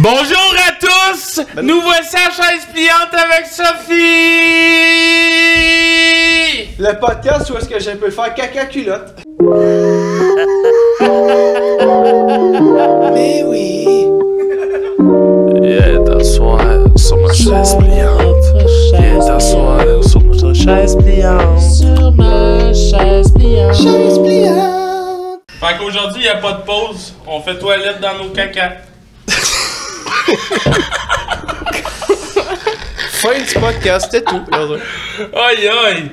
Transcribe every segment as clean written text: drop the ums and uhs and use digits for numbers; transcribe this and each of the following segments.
Bonjour à tous! Nous voici à chaise pliante avec Sophie! Le podcast où est-ce que je peux faire caca culotte. Mais oui! Viens t'asseoir sur ma chaise pliante. Viens t'asseoir sur ma chaise pliante. Sur ma chaise pliante. Chaise pliante! Fait qu'aujourd'hui, y a pas de pause. On fait toilette dans nos cacas. Fin du podcast, c'était tout. Aïe aïe!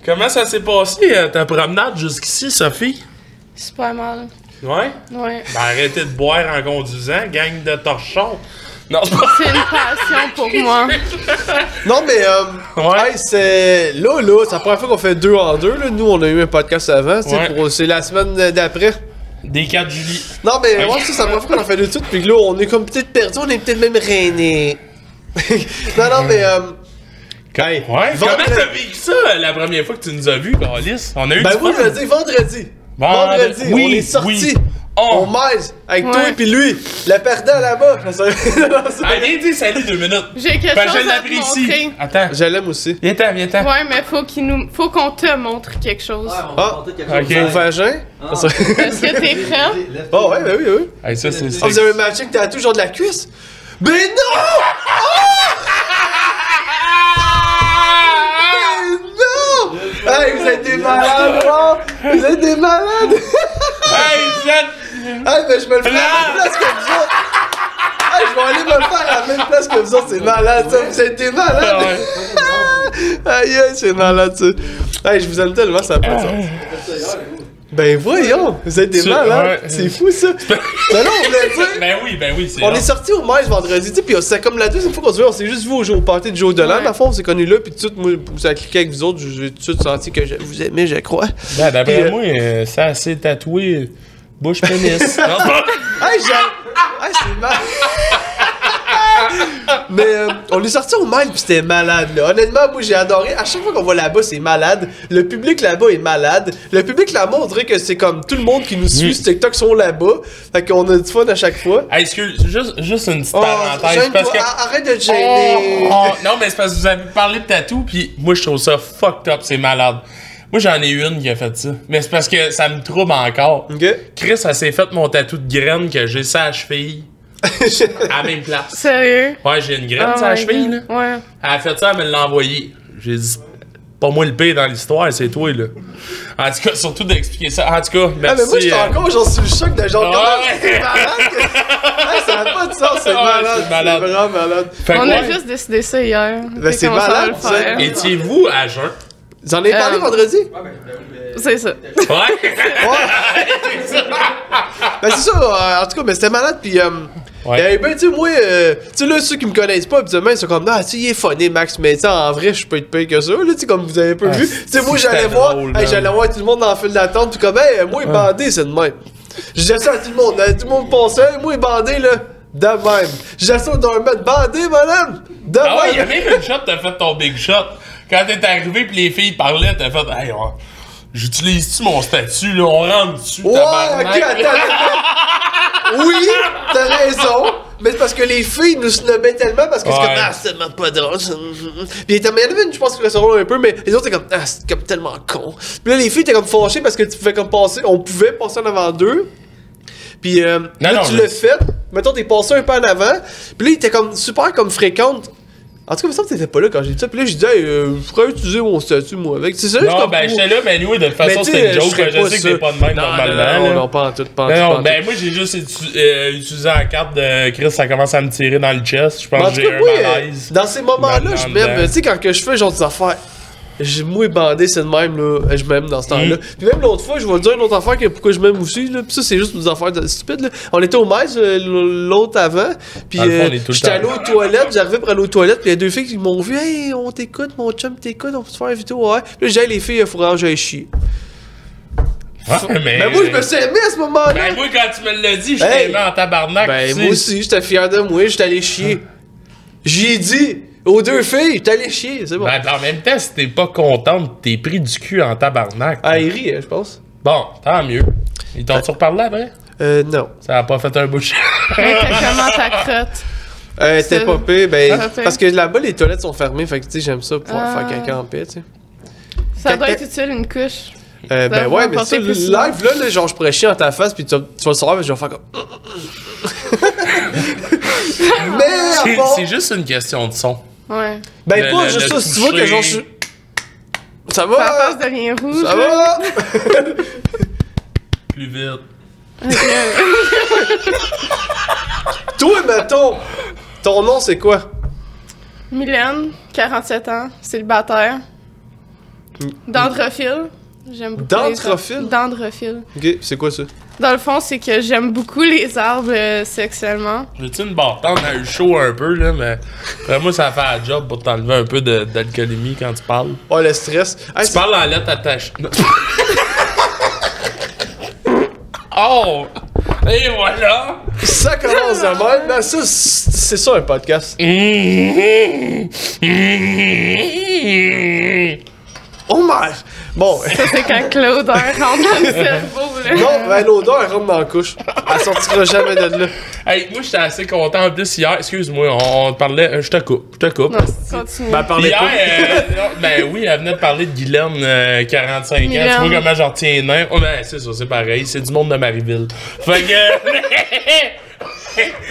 Comment ça s'est passé ta promenade jusqu'ici, Sophie? Super mal. Ouais? Ouais. Ben arrêtez de boire en conduisant, gang de torchons. Non, c'est pas... C'est une passion pour moi. Non, mais, Ouais. hey, c'est. Là, c'est la première fois qu'on fait 2 en 2. Là. Nous, on a eu un podcast avant. Ouais. C'est la semaine d'après. Des 4 juillet. Non, mais, Ok. ouais, c'est la première fois qu'on en fait 2 de suite. Puis là, on est comme peut-être perdu. On est peut-être même rainé. non, mais, hey, Ouais? vendredi- Comment t'as vécu ça la première fois que tu nous as vus, Alice? On a eu Ben, du moi, fun. je le dis vendredi. Vendredi, on oui, est sorti. oui. On maise avec Ouais. toi et puis lui, le perdant là-bas. Allez, dis salut 2 minutes. J'ai quelque Ben, chose je à te l'apprécie. montrer. Attends. Je l'aime aussi. Viens-t'en, viens-t'en. Ouais, mais faut qu'on te montre quelque chose. Ah, Ok. mon vagin. Est-ce que t'es prêt? Oh, ouais, ben oui, oui. Hey, ça, c'est Ah, vous avez un matching tattoo genre de la cuisse? Ben non! Ben non! Hey, vous êtes des malades, non? Vous êtes des malades! Hey, Zed! Hey, ben je me le fais à la même place que vous autres! Hey, je vais aller me le faire à la même place que vous autres, c'est malade ça! Vous êtes des malades! Aïe, aïe, c'est malade ça! Hey, je vous aime tellement, ça a pas de sens. Ben voyons, vous êtes des Tu- malades! ouais. C'est fou ça! Ben non, on voulait dire! Ben oui, c'est On bon. est sorti au Maïs vendredi, tu sais, pis c'est comme la deuxième fois qu'on se voit, on s'est juste vu au party de Joe Deland, Ouais. à fond, on s'est connus là, pis tout de suite, moi, ça a cliqué avec vous autres, j'ai tout de suite senti que je vous aimais, je crois. Ben, d'après Puis, moi, ça a assez tatoué bouche pénis. Non, c'est pas- Hey, hey, c'est mal! Mais on est sorti au Maïs, pis c'était malade, là. Honnêtement, moi, j'ai adoré. À chaque fois qu'on va là-bas, c'est malade. Le public là-bas est malade. Le public là-bas, on dirait que c'est comme tout le monde qui nous suit sur TikTok sont là-bas. Fait qu'on a du fun à chaque fois. Hey, excuse, juste une petite Oh, parenthèse. gêne-toi, Parce que. arrête de te gêner. Non, mais c'est parce que vous avez parlé de tatou, pis moi, je trouve ça fucked up, c'est malade. Moi, j'en ai une qui a fait ça. Mais c'est parce que ça me trouble encore. Ok? Chris, elle s'est fait mon tatou de graine que j'ai ça à la cheville. À la même place. Sérieux? Ouais, j'ai une graine Oh sur la my cheville, God. là. Ouais. Elle a fait ça, elle me l'a envoyé. J'ai dit, pas moi le pire dans l'histoire, c'est toi, là. En tout cas, surtout d'expliquer ça. En tout cas, Ah, merci. mais moi, j'étais encore genre sur le choc de genre, Ouais. comment c'est malade que... Hey, ça n'a pas de sens, c'est Ouais, malade. c'est malade. C'est vraiment malade. Fait que On a ouais. juste décidé ça hier. Ben, c'est Comment ça va malade, le ça. faire? Étiez-vous à jeun? Vous en avez parlé vendredi? C'est ça. Ouais. Ouais. Ben, c'est ça, en tout cas, mais c'était malade, pis Ouais. ben, tu sais, moi, tu sais, là, ceux qui me connaissent pas, habituellement, ils sont comme, ah, tu sais, il est funny, Max, mais tu sais, en vrai, je peux être pire que ça, là, tu sais, comme vous avez un peu Ah, vu. Tu sais, moi, c'était j'allais voir, drôle, hey, man. j'allais voir tout le monde dans la file d'attente, pis comme, hey, moi, bandé, c'est de même. Je disais ça à tout le monde, tout le monde pensait, hey, moi, bandé, là, de même. Je disais ça dans un mètre, bandé, madame, de Ah ouais, il y a même. même une shot, t'as fait ton big shot. Quand t'es arrivé pis les filles parlaient, t'as fait, hey, j'utilise-tu mon statut, là, on rentre dessus, Ouais, tabarnak. ok, attends. Oui, t'as raison. Mais c'est parce que les filles nous snobbaient tellement parce que c'est Ouais. comme, ah, c'est tellement pas drôle. Puis il y en avait une, je pense, qui ressemblait un peu, mais les autres, c'est comme, ah, c'est comme tellement con. Puis là, les filles, t'es comme fâchées parce que tu pouvais comme passer, on pouvait passer en avant d'eux. Puis là, non, tu mais- l'as fait. Mettons, t'es passé un peu en avant. Puis là, il était comme super comme fréquente. En tout cas, il me semble que t'étais pas là quand j'ai dit ça. Puis là, j'ai dit, hey, je pourrais utiliser mon statut, moi, avec. C'est ça, Non, ben, j'étais là, mais nous, de toute façon, c'était une joke. Je sais que t'es pas de même normalement. Non, là. non, pas en tout, pas en tout. Non, pas en non, tout. ben moi j'ai juste utilisé la carte de Chris, ça commence à me tirer dans le chest. Je pense Mais en que tout j'ai cas, un moi, malaise. dans ces moments-là, Dans je le m'aime. dedans. Tu sais, quand que je fais genre des affaires, moi bandé, c'est de même, là. Je m'aime dans ce temps-là. Puis même l'autre fois, je vais te dire une autre affaire que pourquoi je m'aime aussi, là. Puis ça, c'est juste des affaires stupides, là. On était au Maïs, l'autre avant. Puis Dans le fond, on est tout le j'étais allé temps. aux toilettes, j'arrivais pour aller aux toilettes. Puis il y a deux filles qui m'ont vu, hey, on t'écoute, mon chum t'écoute, on peut te faire inviter, ouais. Puis là, j'ai dit, les filles, il faut vraiment que j'aille chier. Ouais, mais. Ben moi, je me suis aimé à ce moment-là. Ben moi, quand tu me l'as dit, je Hey. t'aimais en tabarnak. Ben, tu sais. moi aussi, j'étais fier de moi, j'étais allé chier. J'y ai dit aux deux filles, j'étais allé chier, c'est bon. Ben, en même temps, si t'es pas contente, t'es pris du cul en tabarnak. Ah, il rit, je pense. Bon, tant mieux. Ils t'ont-tu reparlé après? Non. Ça a pas fait un bouche. Mais t'as comment ta crotte? T'es C'est- pas pire, ben, Pas pire. parce que là-bas, les toilettes sont fermées, fait que, tu sais, j'aime ça pouvoir faire caca en paix, tu sais. Ça doit être utile, une couche. Ben va ouais, mais ça, apporter le plus live, souvent. là, genre, je pourrais chier en ta face, puis tu vas le savoir, mais je vais faire comme... mais, à part... C'est juste une question de son. Ouais. Ben, Le- pas le- juste le ça, si tu vois que, genre, je... toucher. Ça Ta va? face devient rouge. Ça là. va? Plus vite. Toi, mettons, ton nom, c'est quoi? Mylène, 47 ans, célibataire. Dendrophile. J'aime beaucoup Dendrophile? les arbres. Dendrophile. Ok, c'est quoi ça? Dans le fond, c'est que j'aime beaucoup les arbres sexuellement. J'ai-tu une bartende à eu chaud un peu, là, mais après moi, ça fait un job pour t'enlever un peu d'alcoolémie quand tu parles. Oh, le stress. Hey, Tu parles en lettres attachées. Oh! Et voilà! ça commence de même. Ben, ça, c'est ça, un podcast. Oh, merde! Bon, Ça, c'est quand l'odeur rentre dans le cerveau, là. non, ben, l'odeur, elle rentre dans la couche. Elle sortira jamais de là. Hey, moi, j'étais assez content. En plus, hier, excuse-moi, on parlait. Je te coupe. Non, continue. Ben, parlez Hier, pas. non, ben oui, elle venait de parler de Guylaine, 45 ans. Guylaine. Tu vois comment j'en retiens les nerfs? Oh, ben, c'est ça, c'est pareil. C'est du monde de Marieville. Fait que.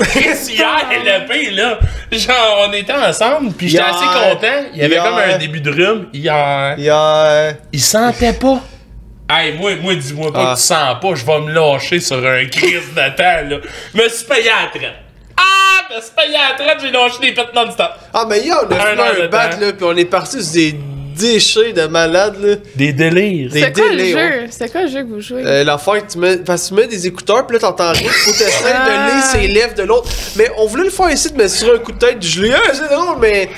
Chris, hier, le pire, là. Genre, on était ensemble, puis j'étais Hier. assez content. Il y avait Hier. comme un début de rhume. Hier. Il Il sentait pas. Hey, moi, dis-moi pas Ah. que tu sens pas, je vais me lâcher sur un crise de temps, là. Me suis payé à la traite. Ah! Me suis payé à la traite, j'ai lâché des pets non-stop. Ah, mais hier, on a Un heure fait de un bat, temps. là, pis on est parti sur des déchets de malades, là. Des délires. Des C'est quoi le délires, jeu? C'est quoi le jeu que vous jouez? L'affaire que tu mets. Parce que tu mets des écouteurs, pis là, t'entends rien. Faut t'essayer de lire ses lèvres de l'autre. Mais on voulait le faire ici, mais sur un coup de tête, je l'ai. Ah, c'est drôle, mais.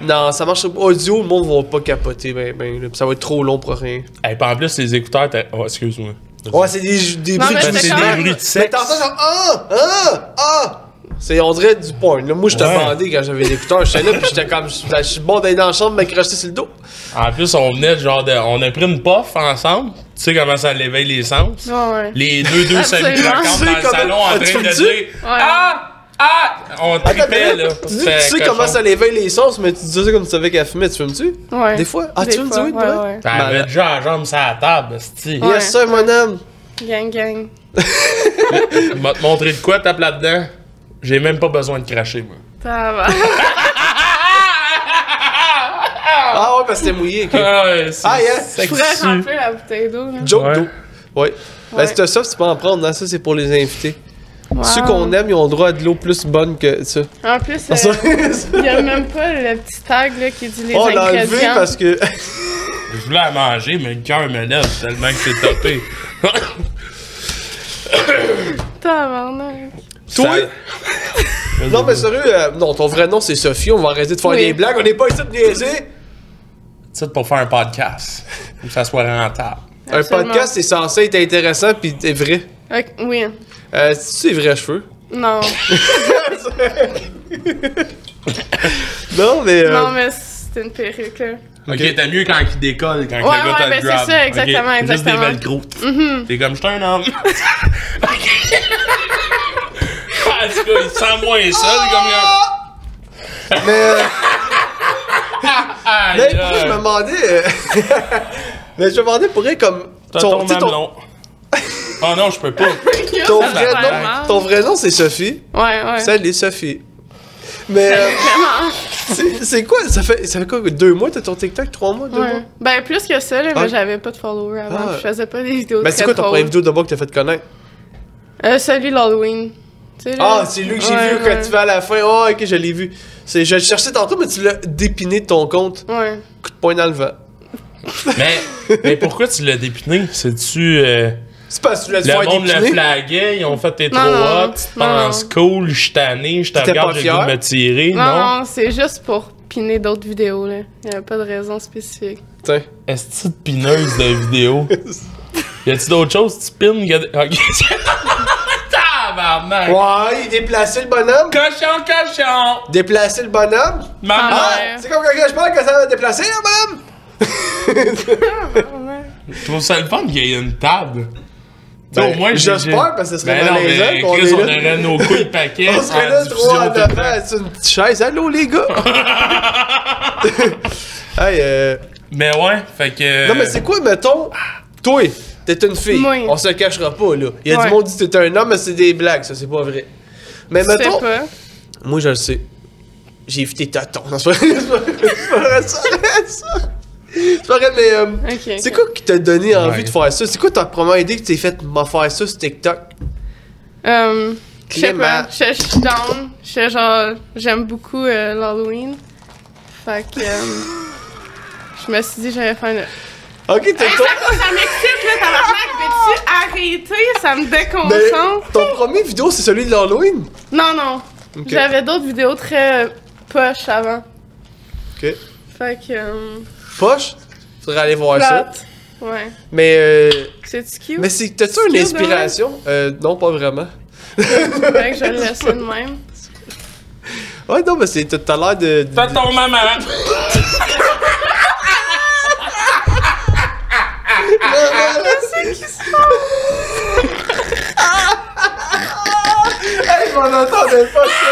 Non, ça marche pas. Audio, le monde va pas capoter, ben, là, pis ça va être trop long pour rien. Hey, pis en plus, les écouteurs, oh, excuse-moi. Ouais, c'est des Non, bruits mais de c'est C'est quand des même- bruits de Mais sexe. t'entends genre c'est on dirait du porn. Là, moi je te Ouais. bandais quand j'avais l'écouteur, j'étais là pis j'étais comme je suis bon d'aller dans la chambre m'accrocher sur le dos. En plus, on venait genre de. On a pris une puff ensemble. Tu sais comment ça l'éveille les sens? Ouais. Les deux Absolument. semi-croquantes dans le Tu sais salon comment- en tu train de fais-tu? dire Ah! On tripait, là. Tu dis que tu sais comment ça l'éveille les sens, mais tu dis ça comme tu savais qu'elle fumait, tu fumes-tu? Ouais. Des fois. Ah, Des tu fumes fois, du weed, ouais, toi? ouais. T'avais déjà la jambe sur la table, c'ti. Ouais. Yes, sir, mon homme. Gang, gang. Il m'a te montré de quoi, tape là-dedans. J'ai même pas besoin de cracher, moi. Ça va. Ah ouais, parce que c'était mouillé. ok. Ouais, c'est Ah, yeah. Je pourrais remplir la bouteille d'eau, là. Joke Ouais. d'eau. Ouais. Ben, Ouais. si t'as ça, tu peux en prendre. Non, ça, c'est pour les invités. Wow. Ceux qu'on aime, ils ont le droit à de l'eau plus bonne que ça. En plus, Ça- il y a même pas le petit tag là, qui dit les On l'a enlevé ingrédients. parce que. Je voulais la manger, mais le cœur me lève tellement que c'est topé. Tabarnak. Toi? Non, mais sérieux, non, ton vrai nom c'est Sophie, on va arrêter de faire Oui. des blagues, on n'est pas ici de niaiser. C'est pour faire un podcast. Pour que ça soit rentable. Un Absolument. podcast, c'est censé être intéressant pis c'est vrai. Ok, oui. C'est vrais cheveux. Non. Non, mais. Non, mais c'est une perruque, là. Ok, t'as mieux quand il décolle, quand Ouais, le gars ouais, t'a le ben, c'est grab. ça, exactement, Ok, juste des exactement. velcro. T'es comme, j'étais un homme. Ok. En tout cas, il se sent moins seul, comme Mais. Aïe, Mais pourquoi je me demandais. Mais je me demandais pour elle comme. T'as Ton, ton tu sais, ton, mamelon. Oh non, je peux pas. ton Ça vrai va faire nom, mal. ton vrai nom c'est Sophie. Ouais, ouais. Salut Sophie. Mais. Vraiment. C'est quoi? Ça fait quoi? 2 mois t'as ton TikTok? 3 mois? 2 mois? Ouais. Ben, plus que ça, là, Ah. mais j'avais pas de followers avant. Ah. Je faisais pas des vidéos Ben très c'est quoi ton drôles. première vidéo de moi que t'as fait connaître? Celui de l'Halloween. Tu sais, là. Ah, c'est lui que j'ai Ouais, vu quand ouais. tu vas à la fin. Oh, ok, je l'ai vu. Je le cherchais tantôt, mais tu l'as dépiné de ton compte. Ouais. Coup de poing dans le vent. Mais pourquoi tu l'as dépiné? C'est-tu. C'est parce que tu l'as Le fait monde le dépiner. flaguait, ils ont fait tes trop Non, non, hot, tu penses cool, je suis tanné, je te T'étais regarde, pas j'ai le goût de fier? me tirer, Non, non? non, c'est juste pour piner d'autres vidéos, là. Il y avait pas de raison spécifique. Tiens. Est-ce que tu pineuse de vidéo? Y a-tu d'autres choses? Tu pines? Ok. Tabarnak! Ouais, il déplaçait le bonhomme. Cochon, cochon! Déplacer le bonhomme. Maman! Ah, Ah, c'est comme quand je parle que ça va déplacer, le bonhomme. Je trouve ça le fun qu'il y ait une table. Tu sais, au moins, j'espère, parce que ce serait ben non, malaisant mais qu'on Chris, est on là. aurait nos couilles paquets. On serait là, 3 à 9 ans, sur une petite chaise. Allô, les gars? Hey, Mais ouais, fait que... Non, mais c'est quoi, mettons, toi, t'es une fille. Oui. On se le cachera pas, là. Il y a Ouais. du monde qui dit que t'es un homme, mais c'est des blagues, ça, c'est pas vrai. Mais Je sais mettons, pas. moi, je le sais. J'ai vu tes tatons. Non, c'est pas vrai, c'est pas vrai, c'est pas vrai, mais Ok. c'est quoi qui t'a donné envie Ouais. de faire ça? C'est quoi ta première idée que t'es fait de faire ça sur TikTok? Je sais Clément. pas. Je suis down. Je genre. J'aime beaucoup l'Halloween. Fait que. Je me suis dit, j'allais faire une. Ok, t'es Hey, ça m'excite, là, tabarnak! Peux-tu arrêter? Ça me Mais déconcentre. ton premier vidéo, c'est celui de l'Halloween? Non, non. Ok. J'avais d'autres vidéos très poches avant. Ok. Fait que. Poche? Faudrait aller voir ça. Plate. Ouais. Mais C'est-tu cute? mais c'est, t'as-tu une Cute, inspiration? Non, pas vraiment. Fait que je le laissais de même. Ouais, non, mais c'est, t'as l'air de... Fais ton maman! Hey, on entendait pas ça!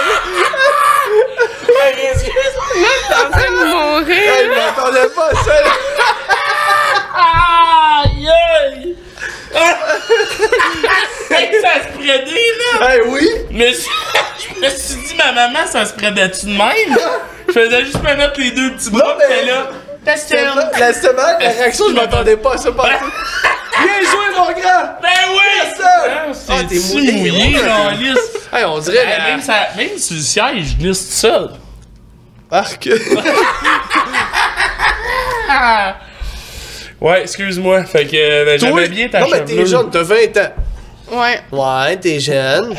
T'es en train de mourir. Hey, on entendait pas ça! Aïe aïe! Hey, ça se prédait, là! Hey, oui! Mais je me suis dit, ma maman, ça se prédait-tu de même? Je faisais juste me mettre les deux petits bras, Non, mais- mais là... Parce que. La semaine, la réaction, je m'attendais pas à ça partout. Bien joué, mon grand! Ben oui! ça! Ah, Ah, t'es c'est mouillé, mouillé, ouais. là, en lisse. Hey, on dirait Hey, même sur le siège, je glisse tout seul. Arc. Ouais, excuse-moi. Fait que ben, Toi, j'aimais bien ta non, mais chevelure. t'es jeune, t'as 20 ans. Ouais. Ouais, t'es jeune.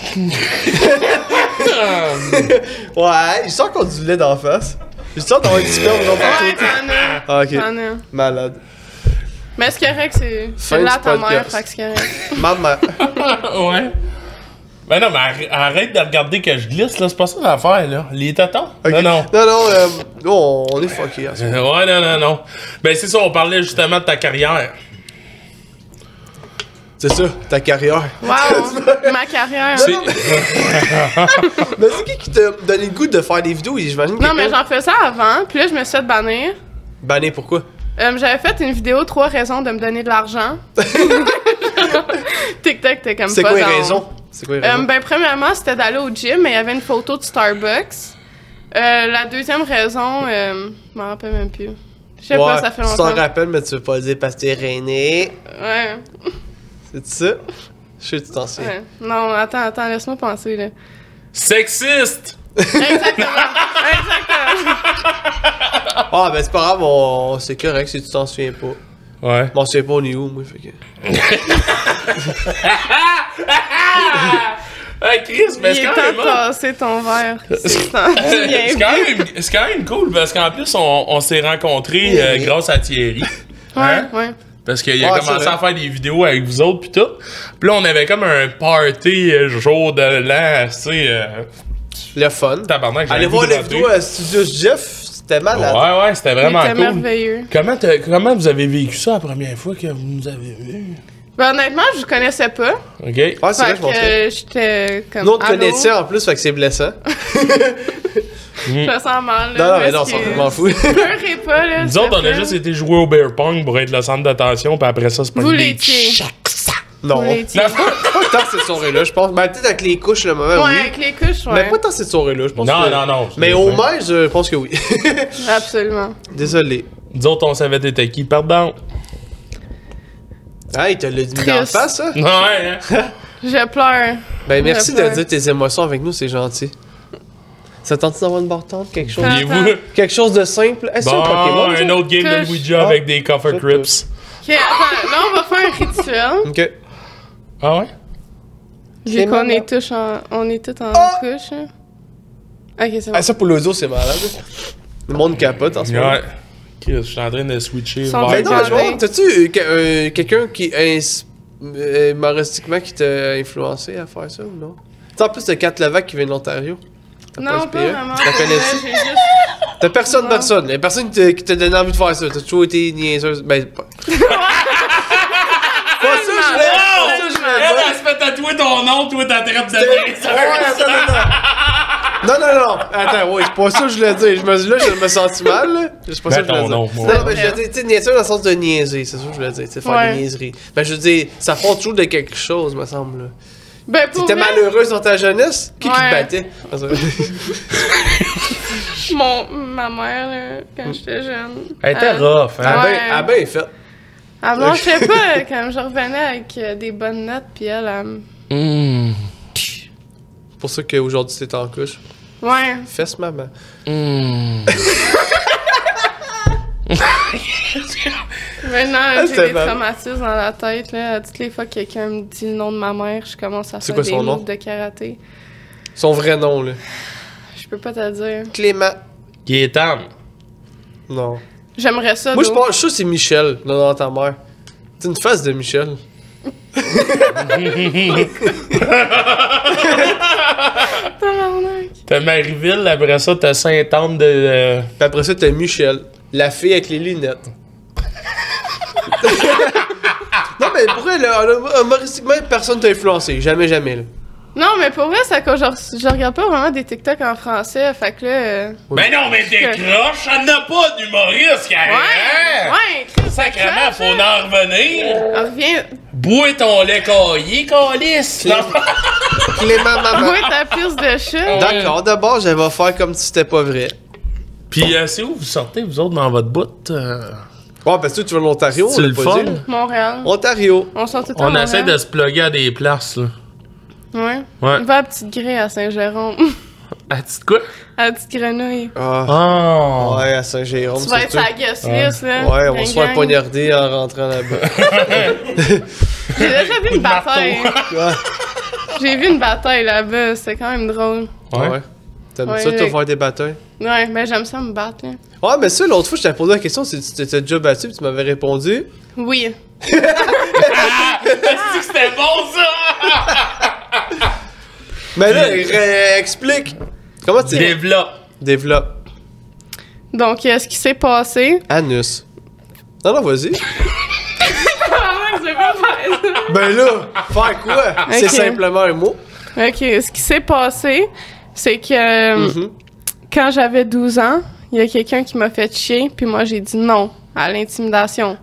Ouais, il sort qu'on a du lait d'en face. Il sort d'avoir du sperme genre Ouais, partout. t'en as. Ah, ok. T'en as. Malade. Mais c'est correct, Fin c'est là du ta mère, podcast. fait que c'est correct. Maman. Ouais. Ben non, mais arrête de regarder que je glisse, là. C'est pas ça l'affaire, là. Les tatons? Ok. Non, non. Non, on est fucké. En ce moment. Ouais, non, non. Ben c'est ça, on parlait justement de ta carrière. C'est ça, ta carrière. Wow! Ma carrière. C'est... Mais c'est qui t'a donné le goût de faire des vidéos? J'imagine Non, mais j'en faisais avant, puis là, je me suis fait bannir. Banné, pourquoi? J'avais fait une vidéo 3 raisons de me donner de l'argent. TikTok, t'es comme C'est pas quoi les dans- raisons? C'est quoi les raisons? Ben, premièrement, c'était d'aller au gym, mais il y avait une photo de Starbucks. La deuxième raison, je m'en rappelle même plus. Je sais pas, ça fait Tu t'en longtemps. rappelles, mais tu veux pas le dire parce que t'es rené. Ouais. C'est ça? Je sais que tu t'en souviens. Ouais. Non, attends, laisse-moi penser, là. Sexiste! Exactement. Exactement. Ah, ben c'est pas grave, c'est correct si tu t'en souviens pas. Ouais. Je m'en souviens pas, on est où, moi, fait que... Hey, Chris, mais Il c'est est quand temps même de hot. tasser ton verre. C'est temps. C'est quand même cool parce qu'en plus, on s'est rencontrés grâce à Thierry. Hein? Ouais, ouais. Parce qu'il a Ouais, commencé c'est vrai. à faire des vidéos avec vous autres pis tout. Puis là, on avait comme un party jour de l'an assez Le fun. tabarnak. Allez voir les vidéos à Studio Jeff, c'était malade. Ouais, c'était vraiment C'était cool. merveilleux. Comment vous avez vécu ça la première fois que vous nous avez vus? Ben, honnêtement, je connaissais pas. OK? Ouais, c'est vrai, Fait je m'en souviens. que j'étais comme. Nous, on te allô? connaissait en plus, fait que c'est blessant. Je me sens mal, là. Non, non, mais non, parce que- je m'en fous. Pleurez pas, là. Nous s'il autres, te on a plaît. juste été jouer au bear pong pour être le centre d'attention, puis après ça, c'est pas Vous une l'étiez. Non. Vous l'étiez. Non, Pas tant cette soirée-là, je pense. Ben, peut-être avec les couches, le moment, Ouais, oui. avec les couches, ouais. Mais pas tant cette soirée-là, je pense. non, que... non. Mais au moins, je pense que oui. Absolument. Désolé. Nous autres, on savait t'étais qui, pardon. Ah, il te l'a dit Triste. en face, hein? Ouais, hein? Je pleure. Ben, merci de pleure. dire tes émotions avec nous, c'est gentil. Ça tente d'avoir une barre tente, quelque chose? Ah. Voyez-vous? Quelque chose de simple? Est-ce que c'est un Pokémon? Bon, ça? un autre game de Touche. Ouija avec des coffre Ça crips. Ok, attends, là, on va faire un rituel. Ok. Ah ouais? Vu qu'on malade. est tous en couche. hein. Ok, c'est bon. Ah, ça pour l'audio, c'est malade. Le monde capote en ce moment. Ouais. Chris, je suis en train de switcher Sans Mais vers... non, je Regardez. vois, t'as-tu quelqu'un qui humoristiquement qui t'a influencé à faire ça ou non? Tu sais, en plus, t'as Kat Levac qui vient de l'Ontario. T'as Non, SPE? pas vraiment. Tu la connais-tu? J'ai juste... T'as personne, Non. personne. Y'a personne qui t'a donné envie de faire ça. T'as toujours été niaiseuse. Ben, pas. Pas ça, je voulais Elle se fait tatouer ton nom, toi t'as traite de Non. Attends, oui, c'est pas ça que je voulais dire. Je me sens mal, là. C'est pas ça que je voulais dire. Non, mais je veux dire, tu sais, niaiser dans le sens de niaiser. C'est ça que je voulais dire. Tu sais, faire des niaiseries. Ben, je veux dire, ça part toujours de quelque chose, me semble, là. Ben, pour t'étais malheureuse dans ta jeunesse? Qui te battait? Ma mère, là, quand j'étais jeune. Elle était rough, hein? Elle a bien fait. Elle blanchait pas quand je revenais avec des bonnes notes, pis elle C'est pour ça qu'aujourd'hui, t'es en couche. Ouais. Fesse maman. Maintenant, j'ai des traumatismes dans la tête, là. Toutes les fois que quelqu'un me dit le nom de ma mère, je commence à faire des moves de karaté. Son vrai nom, là. Je peux pas te le dire. Clément. Gaétan. Non. J'aimerais ça, moi, je pense que c'est Michel, là, dans ta mère. C'est une face de Michel. T'as Marieville, après ça, t'as Sainte-Anne de... Puis après ça, t'as Michel. La fille avec les lunettes. Non, mais pour elle, humoristiquement, personne t'a influencé. Jamais, là. Non, mais pour vrai, c'est que je regarde pas vraiment des TikTok en français, fait que là... Ben non, mais t'es croche, ça n'a pas d'humoriste, carrément! Ouais, sacrément, faut en revenir! Reviens... Bois ton lait caillé, calice! Clément maman. Bois ta pisse de chat! D'accord, d'abord, je vais faire comme si c'était pas vrai. Pis c'est où vous sortez, vous autres, dans votre bout? Ouais, parce que tu vas à l'Ontario, on l'a pas dit. Montréal. Ontario. On sort tout le temps on essaie de se plugger à des places, là. Ouais. Ouais. Va à Petite Grée à Saint-Jérôme. À petite quoi? À Petite Grenouille. Ah. Ouais, à Saint-Jérôme. Tu vas être sa guest list, là. Ouais, on va se faire poignarder en rentrant là-bas. J'ai déjà vu une bataille. J'ai vu une bataille là-bas, c'était quand même drôle. Ouais. T'aimes ça, toi, faire des batailles? Ouais, mais j'aime ça me battre, là. Ouais, mais ça, l'autre fois, je t'avais posé la question si tu t'étais déjà battu, puis tu m'avais répondu. Oui. Est-ce que c'était bon, ça? Mais là, explique. Comment tu... Développe. Donc, ce qui s'est passé... Anus. Non, vas-y. Je vais pas faire ça. Ben là, faire quoi? Okay. C'est simplement un mot. OK, ce qui s'est passé, c'est que quand j'avais 12 ans, il y a quelqu'un qui m'a fait chier, puis moi, j'ai dit non à l'intimidation.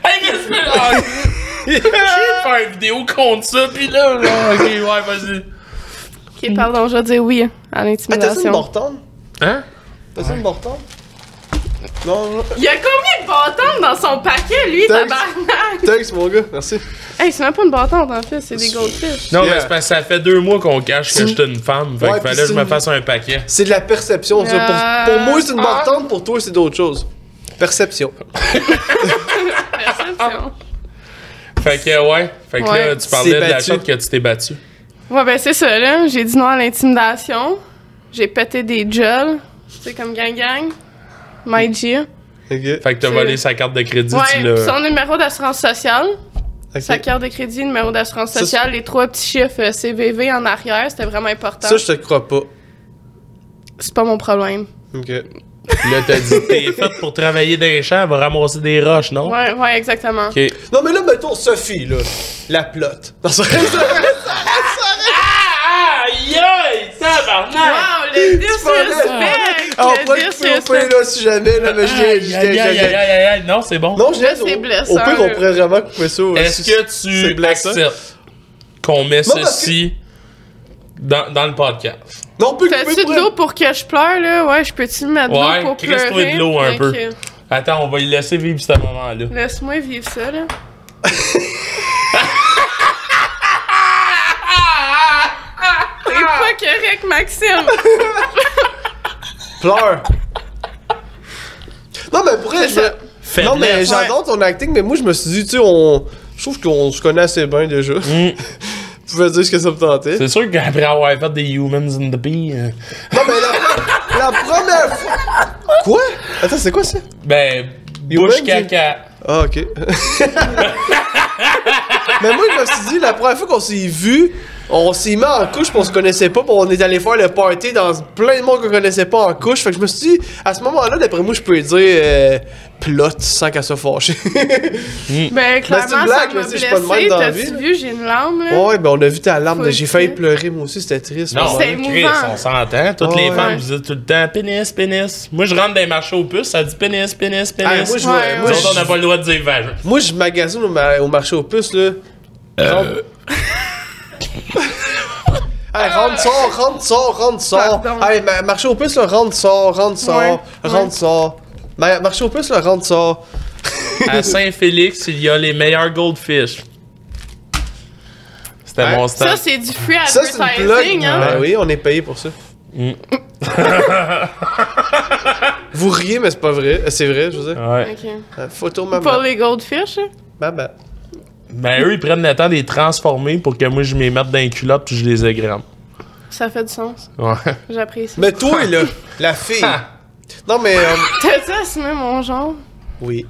Hey, je vais faire une vidéo contre ça, pis là, ok, ouais, vas-y. Ok, pardon, je vais dire oui à l'intimidation. T'as-tu une mortonne? Hein? T'as-tu une mortonne? Non. Il y a combien de bâtons dans son paquet, lui, tabarnak? Thanks, mon gars, merci. Hey, c'est même pas une bâtonne, en fait, c'est des goldfish. Non, mais c'est parce que ça fait 2 mois qu'on cache que j'étais une femme, fait qu'il fallait que je me fasse un paquet. C'est de la perception, ça. Pour moi, c'est une mortonne, pour toi, c'est d'autres choses. Perception. Perception. Fait que, ouais. Fait que là, tu parlais de la shot que tu t'es battu. Ouais, ben c'est ça, là. J'ai dit non à l'intimidation. J'ai pété des gels. Tu sais, comme gang. My G. Okay. Fait que t'as volé sa carte de crédit, ouais, tu l'as... son numéro d'assurance sociale. Okay. Sa carte de crédit, numéro d'assurance sociale, les 3 petits chiffres CVV en arrière, c'était vraiment important. Ça, je te crois pas. C'est pas mon problème. OK. Là, t'as dit, t'es faite pour travailler dans les champs, va ramasser des roches, non? Ouais, exactement. OK. Non, mais là, mettons Sophie, là. La plotte. Non, ça Aïe, aïe, tabarnak! Wow, le disrespect! On pourrait le couper, là, si jamais, là, mais Aïe, non, c'est bon. Non, c'est blessant. Au pire, on pourrait vraiment couper ça. Est-ce que tu acceptes qu'on met ceci dans le podcast? Non, on peut couper. Fais-tu de l'eau pour que je pleure, là? Ouais, je peux-tu mettre de l'eau pour pleurer? Ouais, de l'eau un peu. Attends, on va y laisser vivre ce moment-là. Laisse-moi vivre ça, là. T'es pas correct, Maxime! Pleure! Non, mais pour vrai, non, mais j'adore ton acting, mais moi, je me suis dit, tu sais, je trouve qu'on se connaît assez bien déjà. Tu pouvais dire ce que ça me tentait. C'est sûr qu'après avoir fait des Humans in the Bee... Non, mais la première fois... Quoi? Attends, c'est quoi ça? Ben, bouche caca. Ah, OK. Mais moi, je me suis dit, la première fois qu'on s'est vu, on s'est mis en couche, pis on se connaissait pas, pis on est allé faire le party dans plein de monde qu'on connaissait pas en couche. Fait que je me suis dit, à ce moment-là, d'après moi, je peux dire, plot sans qu'elle soit fâchée. Ben, clairement, c'est une blague, ça m'a là, je suis pas de même blessée. dans la vie, T'as-tu là. vu, j'ai une larme, là? Ouais, ben on a vu ta larme. Faut J'ai failli dire. pleurer, moi aussi, c'était triste. Non, C'était Chris, émouvant. on s'entend. Toutes les Ouais. femmes, je dis tout le temps pénis, pénis. Moi, je rentre dans les marchés aux puces, ça dit pénis, pénis, pénis. Ah, moi, je Ouais, vois- ouais. moi, Nous autres, on je- n'a pas le droit de dire vagin. Moi, je magasine au marché aux puces, là. Hey, rentre, sort. Pardon. Hey, marché aux puces, là, rentre, sort. Ouais. Marché aux puces, là, rentre, sort. À Saint-Félix, il y a les meilleurs goldfish. C'était Ouais. mon stand. Ça, c'est du free Ça, c'est une plug. advertising, hein? Ben oui, on est payé pour ça. Vous riez, mais c'est pas vrai. C'est vrai, je veux dire. Ouais. Ok. Photo Pour maman. les goldfish, hein? Maman. Ben, eux, ils prennent le temps de les transformer pour que moi, je m'y mette dans les culottes puis je les égraine. Ça fait du sens. Ouais. J'apprécie. Mais toi, là, la fille. Non, mais. T'as-tu assumé mon genre? Oui.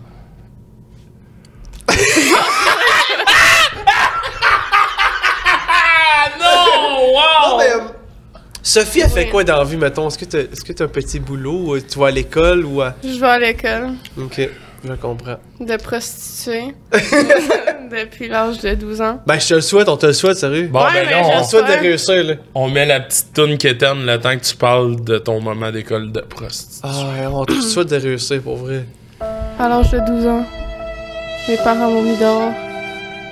Ah non! Wow! Non, mais. Sophie, elle fait Oui. quoi dans la vie, mettons? Est-ce que t'as un petit boulot? Tu vas à l'école ou à. Je vais à l'école Ok, je comprends. de prostituée depuis l'âge de 12 ans. Ben, je te le souhaite, on te le souhaite, sérieux. Bon, Ouais, ben mais là, On on, te souhaite de Ouais. réussir, là. on met la petite toune quétaine le temps que tu parles de ton moment d'école de prostitution. Ah, ouais, on te souhaite de réussir, pour vrai. À l'âge de 12 ans, mes parents m'ont mis dehors.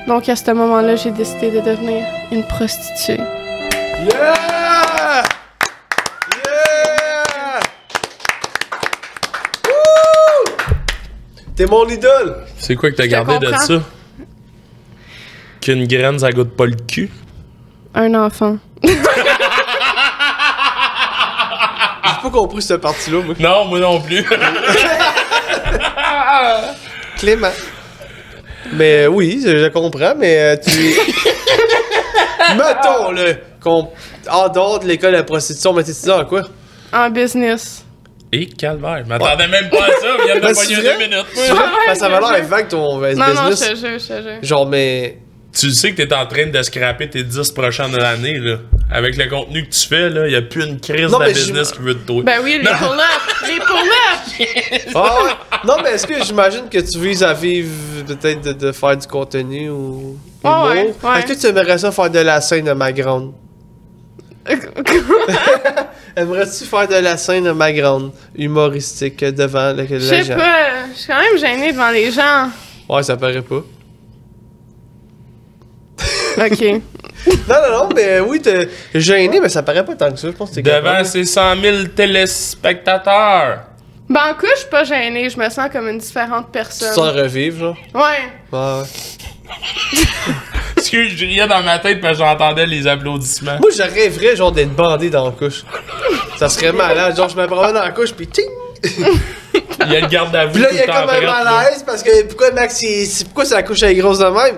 Donc à ce moment-là, j'ai décidé de devenir une prostituée. Yeah! Yeah! Wouh! T'es mon idole! C'est quoi que t'as Je te gardé de comprends. ça? Qu'une graine, ça goûte pas le cul? Un enfant. J'ai pas compris cette partie-là, moi. Non, moi non plus. Clément. Mais oui, je comprends, mais tu... Mettons, là, en dehors de l'école de la prostitution, mais t'es dans quoi? En business. Et calvaire, je m'attendais même pas à ça, il vient de Ben, me c'est pogner vrai? 2 minutes. C'est vrai? Parce que ça va je l'air jure. vague ton Non, non, je business. te jure, je te jure. Genre, mais... Tu sais que t'es en train de scraper tes 10 prochaines années, là. Avec le contenu que tu fais, là, y a plus une crise Non, de mais business qui veut te toi. Ben oui, les pull-ups! Les pull-ups! Ah ouais. Non, mais est-ce que j'imagine que tu vises à vivre peut-être de faire du contenu ou... humour? ouais, ouais. Est-ce que tu aimerais ça faire de la scène de ma grande? Aimerais-tu faire de la scène de ma grande humoristique devant Je les sais gens? pas, je suis quand même gênée devant les gens. Ouais, ça paraît pas. Ok. Non, mais oui, t'es gêné, mais ça paraît pas tant que ça. Je pense que t'es Devant capable. ses 100 000 téléspectateurs. Ben, en coup, je suis pas gênée, je me sens comme une différente Tu personne. t'en revivre, genre. Ouais. Ouais. Excuse, je riais dans ma tête parce que j'entendais les applaudissements. Moi, je rêverais, genre, d'être bandé dans la couche. Ça serait malade. Genre, je me promène dans la couche, pis ting! Il y a le garde à vous Pis là, tout il y le a temps comme un prête, là. malaise parce que pourquoi Max, pourquoi sa couche est grosse de même?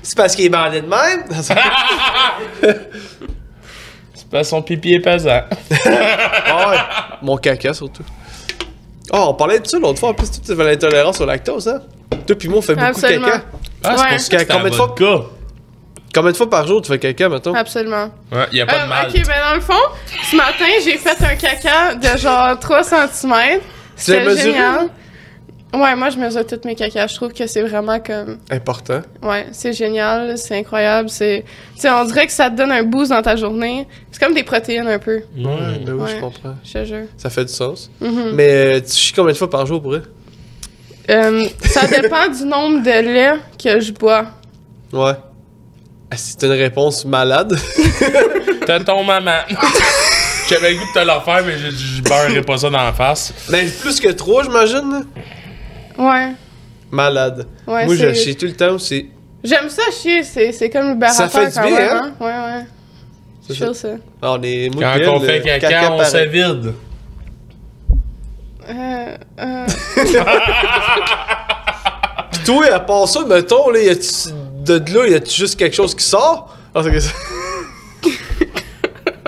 C'est parce qu'il est bandé de même? C'est pas son pipi est pesant. Ah ouais. Mon caca, surtout. Oh, on parlait de ça l'autre fois. En plus, tu avais l'intolérance au lactose, hein? Toi pis moi, on fait beaucoup Absolument. de caca. Ah, c'est Ouais. pour ça que c'était Combien de fois- vodka. Combien de fois par jour tu fais caca, mettons? Absolument. Ouais, y a pas de mal. Ok, ben dans le fond, ce matin, j'ai fait un caca de genre 3 cm. Tu l'as C'était mesuré, génial. Ouais, moi, je mesure toutes mes cacas. Je trouve que c'est vraiment comme... Important. Ouais, c'est génial, c'est incroyable. C'est... Tu sais, on dirait que ça te donne un boost dans ta journée. C'est comme des protéines un peu, Ouais, ben oui, Ouais. je comprends. je te jure. Ça fait du sens. Mhm. Mais tu chies combien de fois par jour pour eux? Ça dépend du nombre de lait que je bois. Ouais. Ah, c'est une réponse malade. T'as ton maman. J'avais le goût de te le faire, mais je beurrerais pas ça dans la face. Mais plus que 3, j'imagine. Là. Ouais. Malade. Ouais, Moi, je c'est- chie tout le temps aussi. J'aime ça chier, c'est comme libérateur Ça fait du quand bien, même, hein? Ouais, ouais. C'est Chill, ça. Ah, on est Quand on fait caca, on se vide. Pis toi, à part ça, mettons, là, de là, y a-tu juste quelque chose qui sort? Ah, c'est que ça.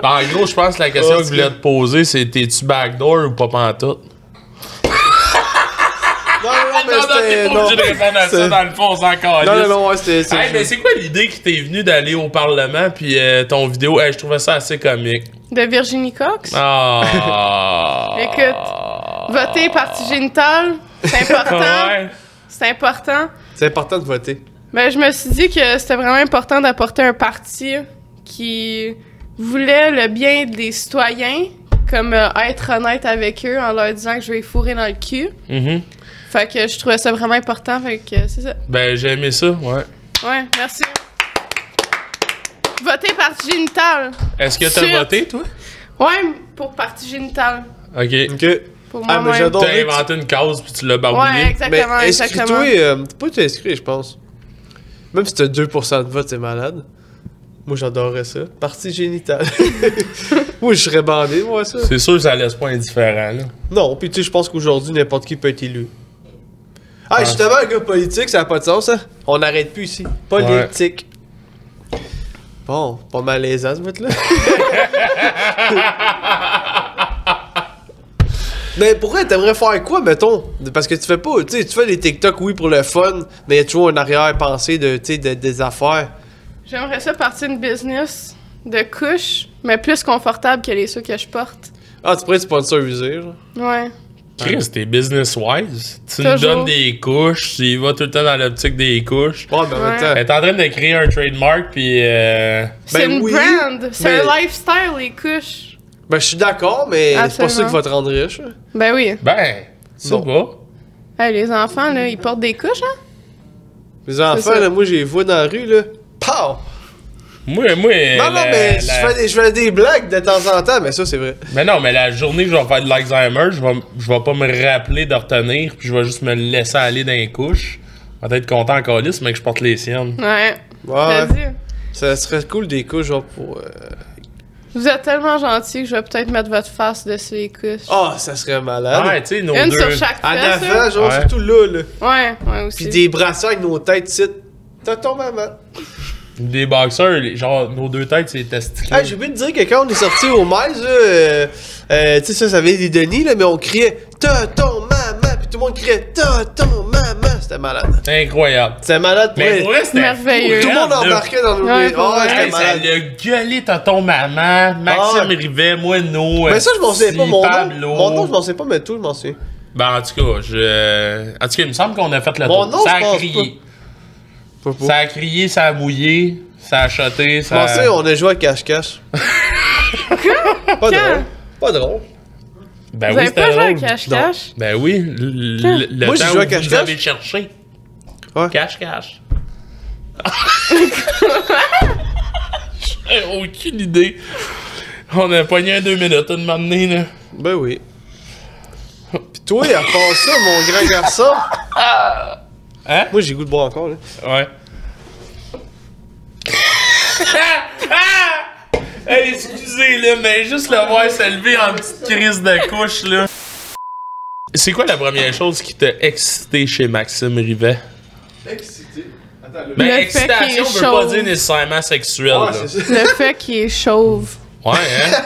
Ben, en gros, je pense que la question Oh, que je voulais te poser, c'est t'es-tu backdoor ou pas pantoute? Non, mais t'es c'était. pas Non, obligé de répondre à ça, c'est- dans le fond, on s'en calisse. non, ouais, c'était. Hey, mais c'est quoi l'idée qui t'est venue d'aller au Parlement puis ton vidéo? Hey, je trouvais ça assez comique. De Virginie Cox? Ah. Écoute, Voter parti génital, c'est important. Ouais. C'est important. C'est important de voter. Ben, je me suis dit que c'était vraiment important d'apporter un parti qui voulait le bien des citoyens, comme être honnête avec eux en leur disant que je vais les fourrer dans le cul. Mhm. Fait que je trouvais ça vraiment important, fait que c'est ça. Ben, j'ai aimé ça, ouais. Ouais, merci. Voter parti génital. Est-ce que t'as Suite. voté, toi? Ouais, pour parti génital. OK. Ok. Pour Ah, moi, mais j'adore. T'as inventé une cause puis tu l'as barbouillé. Ouais, exactement, Mais exactement. inscris-toi, t'es pas inscrit, je pense. Même si t'as 2% de vote, c'est malade. Moi, j'adorerais ça. Partie génitale. Moi, je serais bandé, moi, ça. C'est sûr que ça laisse pas indifférent, là. Non, puis tu sais, je pense qu'aujourd'hui, n'importe qui peut être élu. Ah, Ouais. justement, un gars politique, ça n'a pas de sens, hein? On n'arrête plus ici. Politique. Bon, pas malaisant, ce bout-là. Mais pourquoi t'aimerais faire quoi, mettons? Parce que tu fais pas, tu sais, tu fais des TikTok, oui, pour le fun, mais il y a toujours une arrière-pensée de, tu sais, des affaires. J'aimerais ça partir une business de couches, mais plus confortable que les ceux que je porte. Ah, tu pourrais être sponsoriser, genre. Ouais. Chris, t'es business-wise. Tu nous Toujours. donnes des couches, tu y vas tout le temps dans l'optique des couches. Ouais, mais en même Ouais. temps. Elle est en train de créer un trademark, puis C'est une oui, brand, c'est mais- un lifestyle, les couches. Ben, je suis d'accord, mais c'est pas ça Absolument. qui va te rendre riche. hein. Ben oui. ben, c'est Non. pas. Hey, les enfants, là, ils portent des couches, hein? Les enfants, ça. là, moi, j'ai les vois dans la rue, là. Pow! Moi, Non, non, mais je fais des blagues de temps en temps, mais ça, c'est vrai. Mais non, mais la journée que je vais faire de l'Alzheimer, je vais pas me rappeler de retenir, puis je vais juste me laisser aller dans les couches. Je vais être content encore lisse, mais que je porte les siennes. Ouais. Ouais. Vas-y. Ça serait cool des couches, genre, pour... Vous êtes tellement gentils que je vais peut-être mettre votre face dessus les couches. Ah, ça serait malade. Ouais, tu sais, nos Une deux. sur chaque En fesse, avant, là. genre, Ouais. surtout là, là. Ouais, ouais aussi. Puis des brassards avec nos têtes, ici. T'as ton maman. Des boxeurs, genre, nos deux têtes, c'est testicules. Ah, j'ai oublié de dire que quand on est sorti au Miles, là, tu sais, ça vient des Denis, là, mais on criait « T'as ton maman! » Puis tout le monde criait « T'as ton maman! » C'était malade. C'est incroyable. C'était malade pour Mais vrai. pour vrai, c'était Merveilleux. fou, Tout le monde là. embarquait dans nos... Ouais, pour vrai. c'était Hey, ça malade. l'a gueulé, t'as ton maman, Maxime Ah ouais. Rivet, moi, no. Mais ça, je m'en souviens pas. Mon Pablo. nom, mon nom, je m'en souviens pas, mais tout, je m'en souviens. Ben, en tout cas, il me semble qu'on a fait le Mon tour. nom, Ça je a pense crié. Pas pour. Ça a crié, ça a mouillé, ça a shoté, Je ça pensais on a joué à cache-cache. Pas drôle. Pas drôle. Ben Vous oui, avez c'était pas joué à drôle. cache-cache? Ben oui, le Moi, j'ai temps joué à où vous cache-cache. avez cherché. Ouais. Cache-cache. J'ai aucune idée. On a pogné un 2 minutes, une donné, là. Ben oui. Pis toi, à part ça, mon grand garçon. Hein? Moi, j'ai goût de boire encore, là. Ouais. Hey, excusez, là, mais juste le voir se lever en petite crise de couche, là. C'est quoi la première chose qui t'a excité chez Maxime Rivet? Excité. Attends, le... Ben, Le fait excitation qu'il est veut pas chauve. dire nécessairement sexuel, Ouais, là. c'est ça. Le fait qu'il est chauve. Ouais, hein?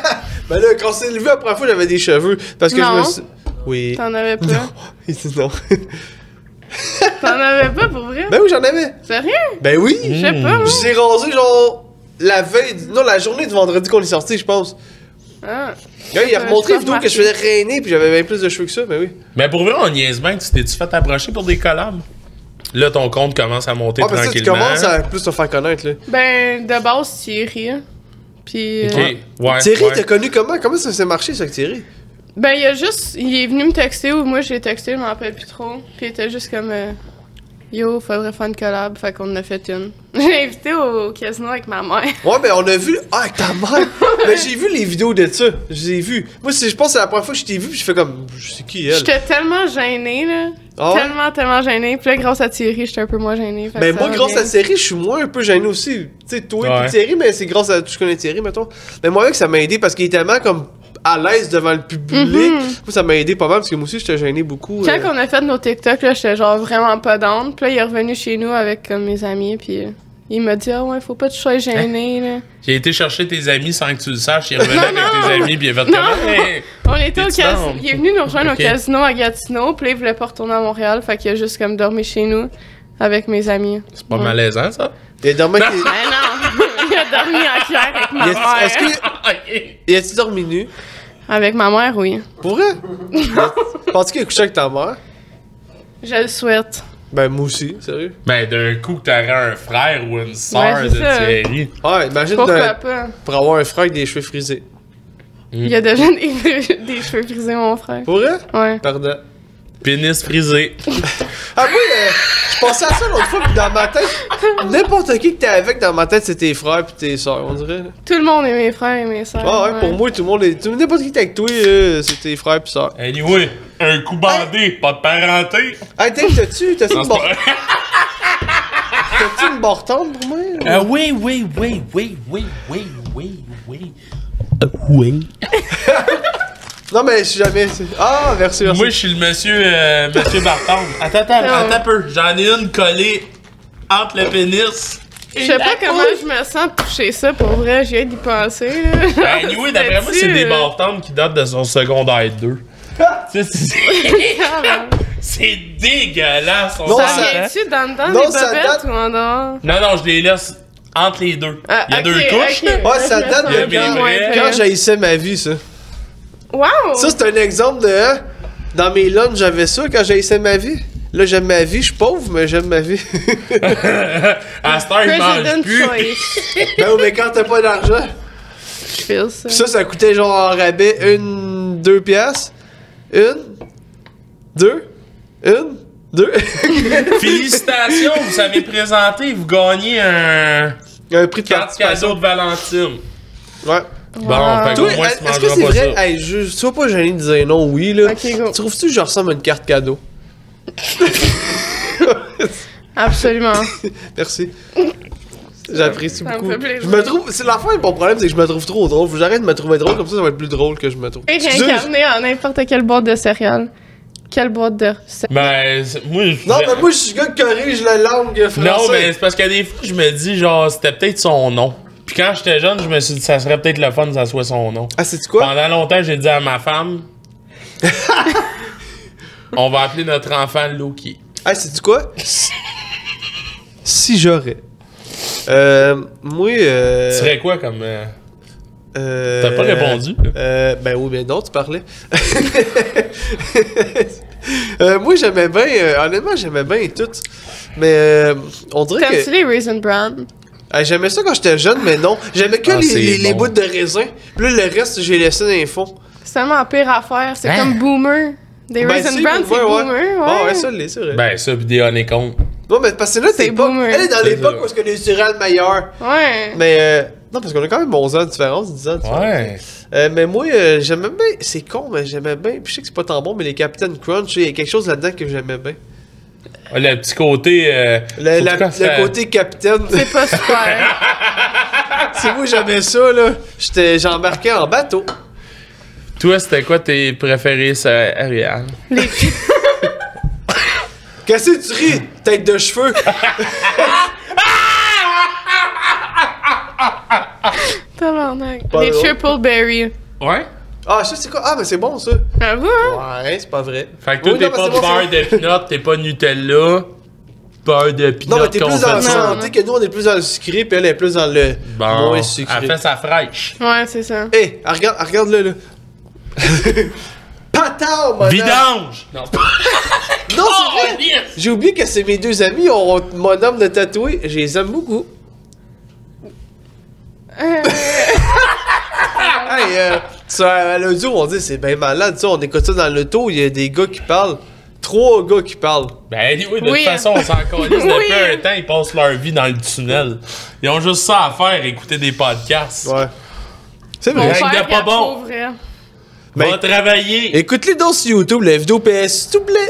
Ben là, quand c'est levé la première fois, j'avais des cheveux. Parce que je me Non. suis. Oui. T'en avais pas. Il dit non. T'en avais pas pour vrai? Ben oui, j'en avais. Sérieux? Ben oui. Je sais pas, moi. Je l'ai rasé, genre, la veille. Non, la journée du vendredi qu'on est sorti, je pense. Ah. Là, il a Ouais, remontré je une vidéo que je remarqué. faisais rainer, puis j'avais bien plus de cheveux que ça, ben oui. Mais pour vrai, on niaise bien. Tu t'es-tu fait approcher pour des collabs? Là, ton compte commence à monter Ah, parce que tu tranquillement. commences à plus te faire connaître, là. Ben, de base, Thierry. Puis. Ok, ouais. Thierry, ouais. t'as connu comment? Comment ça s'est marché, ça, avec Thierry? Ben, il est venu me texter ou moi j'ai texté, je m'en rappelle plus trop. Puis il était juste comme Yo, faudrait faire une collab, fait qu'on en a fait une. J'ai invité au casino avec ma mère. Ouais, mais on a vu. Ah, avec ta mère! Mais j'ai vu les vidéos de ça. Je les ai vues. Moi, je pense que c'est la première fois que je t'ai vu, puis je fais comme. Je sais qui elle. J'étais tellement gênée, là. Ah ouais? Tellement gênée. Puis là, grâce à Thierry, j'étais un peu moins gênée. fait Mais que moi, ça va grâce bien. à Thierry, je suis moins un peu gêné aussi. Tu sais, toi Ouais. et Thierry, mais c'est grâce à. Je connais Thierry, mettons. Mais moi, avec ça m'a aidé parce qu'il est tellement comme à l'aise devant le public. Moi, ça m'a aidé pas mal parce que moi aussi, j'étais gêné beaucoup. Quand on a fait nos TikTok, là, j'étais genre vraiment pas down. Puis là, il est revenu chez nous avec comme mes amis, puis il m'a dit, ah ouais, faut pas que tu sois gêné, là. J'ai été chercher tes amis sans que tu le saches. Il est revenu Non, avec non. tes amis, puis il a fait Non. comme. Hey. On était au T'es-tu casino. down? Il est venu nous rejoindre Ok. au casino à Gatineau, puis là, il voulait pas retourner à Montréal, fait qu'il a juste comme dormi chez nous avec mes amis. C'est pas malaisant, ça? Il a dormi avec. Non. Ben non! Il a dormi en clair avec ma Il a- mère. Est-ce que. Ok. Il a-tu dormi nu? Avec ma mère, oui. Pour vrai? Penses-tu qu'il a couché avec ta mère? Je le souhaite. Ben, moi aussi, sérieux. Ben, d'un coup, que t'aurais un frère ou une sœur Ouais, de c'est ça. Thierry. Ouais, imagine Pourquoi pas? pour avoir un frère avec des cheveux frisés. Il y a déjà des cheveux frisés, mon frère. Pour vrai? Ouais. Pardon. Pénis frisé. Ah oui, je pensais à ça l'autre fois, pis dans ma tête, n'importe qui que t'es avec dans ma tête, c'est tes frères pis tes soeurs, on dirait. Tout le monde est mes frères et mes sœurs. Ah ouais, pour moi, tout le monde est. N'importe qui que t'es avec toi, c'est tes frères pis soeurs. Anyway, un coup bandé, pas de parenté. Hey, Dave, t'as-tu Non, une c'est pas barre? vrai. T'as-tu une barre tendre pour moi? Oui. Oui. Non, mais je suis jamais. Ah, merci. Moi, je suis le monsieur Barton. Attends un peu. J'en ai une collée entre le pénis. Je sais pas comment je me sens de toucher ça, pour vrai, j'ai hâte d'y penser, là. Anyway, d'après moi, c'est des bartons qui datent de son secondaire 2. Tu sais, c'est dégueulasse. Non, Ça ça- vient-tu dans le Non, des ça bobettes date- ou en dehors? Non, je les laisse entre les deux. Il y a deux couches, là. Ouais, ça date de quand j'haïssais ma vie, ça. Wow! Ça, c'est un exemple de. Dans mes lunchs, j'avais ça quand j'haïssais ma vie. Là, j'aime ma vie. Je suis pauvre, mais j'aime ma vie. À cette heure, il mange President plus. choice. Ben oui, mais quand t'as pas d'argent. Je feel ça. Pis ça coûtait genre en rabais 2 piastres. 2. Félicitations, vous savez présenter, vous gagnez un Un prix de carte cadeau de Valentine. Ouais. Bon, fait Toi, qu'au moins, tu est-ce que mangeras c'est pas vrai? ça. Hey, sois pas gêné de dire non, oui, là. Ok, go. Trouves-tu que je ressemble à une carte cadeau? Absolument. Merci. J'apprécie Ça me beaucoup. fait plaisir. Je me trouve. C'est l'affaire, mon problème, c'est que je me trouve trop drôle. Faut que j'arrête de me trouver drôle, comme ça va être plus drôle que je me trouve. Et réincarné en n'importe quelle boîte de céréales. Quelle boîte de Ben, moi, Non, mais moi, je suis le gars qui corrige la langue française. non, mais c'est parce que des fois, je me dis, genre, c'était peut-être son nom. Puis quand j'étais jeune, je me suis dit, ça serait peut-être le fun que ça soit son nom. Ah, c'est-tu quoi? Pendant longtemps, j'ai dit à ma femme, on va appeler notre enfant Loki. Ah, c'est-tu quoi? Si j'aurais. Moi, Tu serais quoi comme. T'as pas répondu? Ben oui, mais non, tu parlais. Moi, j'aimais bien. Honnêtement, j'aimais bien tout. Mais on dirait T'aimes-tu que. les Raisin Bran? J'aimais ça quand j'étais jeune, mais non. J'aimais que Ah, c'est les bon. bouts de raisin. Puis là, le reste, j'ai laissé dans les fonds. C'est tellement pire à faire. C'est Hein? comme Boomer. Des Ben, Raisin si, Bran, c'est ouais, ouais. Boomer, ouais. Ah ouais, ça l'est, c'est vrai. Ben, ça, pis des honeycombs. Non, mais parce que là, C'est t'es pas. boomer. Elle est dans C'est l'époque ça. où est-ce que les céréales meilleures. Ouais. Mais non, parce qu'on a quand même 11 ans de différence, 10 ans de différence. Ouais. Mais moi, j'aimais bien. C'est con, mais j'aimais bien. Puis je sais que c'est pas tant bon, mais les Captain Crunch, il y a quelque chose là-dedans que j'aimais bien. Le petit côté. Le côté capitaine. C'est pas super. C'est moi, j'aimais ça, là. J'embarquais en bateau. Toi, c'était quoi tes préférés, ça, Ariane? Les Qu'est-ce que tu ris? Tête de cheveux. tabarnak. Pas Les drôle. Triple Berry. Ouais? Ah, ça, c'est quoi? Ah, mais c'est bon, ça. Bravo, hein? Ouais, c'est pas vrai. Fait que toi, Oui, t'es non, mais pas c'est bon, beurre de pinot, t'es pas Nutella. Beurre de pinot. Non, mais t'es plus dans le Non, santé non. que nous, on est plus dans le sucré, puis elle est plus dans le Bon, moins elle sucré. fait sa fraîche. Ouais, c'est ça. Hé, regarde-le, là. Patard, mon homme. Vidange! Non, Non, c'est vrai. J'ai oublié que c'est mes deux amis, ont mon homme de tatoué. Je les aime beaucoup. Hey, sur l'audio, on dit c'est bien malade, ça. On écoute ça dans l'auto, il y a des gars qui parlent. 3 gars qui parlent. Ben oui, de Oui. toute façon, on s'en calisse. Oui. Depuis un temps, ils passent leur vie dans le tunnel. Ils ont juste ça à faire, écouter des podcasts. Ouais. C'est Mon vrai. Règle père, de pas il bon. approuve, vrai. Ben, Va travailler. écoute-les donc sur YouTube, la vidéo PS.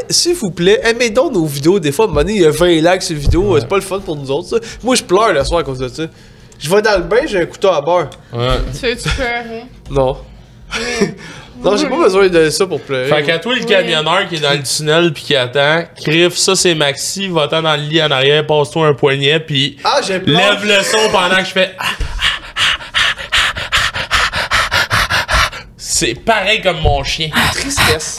S'il vous plaît, aimez donc nos vidéos. Des fois, à un moment donné, il y a 20 likes sur vidéo. C'est pas le fun pour nous autres, ça. Moi, je pleure le soir à cause de ça. Je vais dans le bain, j'ai un couteau à beurre. Ouais. Tu veux-tu pleurer? Non. Non, j'ai pas besoin de ça pour pleurer. Fait qu'à toi, le camionneur qui est dans le tunnel pis qui attend, criffe ça, c'est Maxi, va-t'en dans le lit en arrière, passe-toi un poignet, pis Ah, j'ai peur. lève le son pendant que je fais. C'est pareil comme mon chien. Tristesse.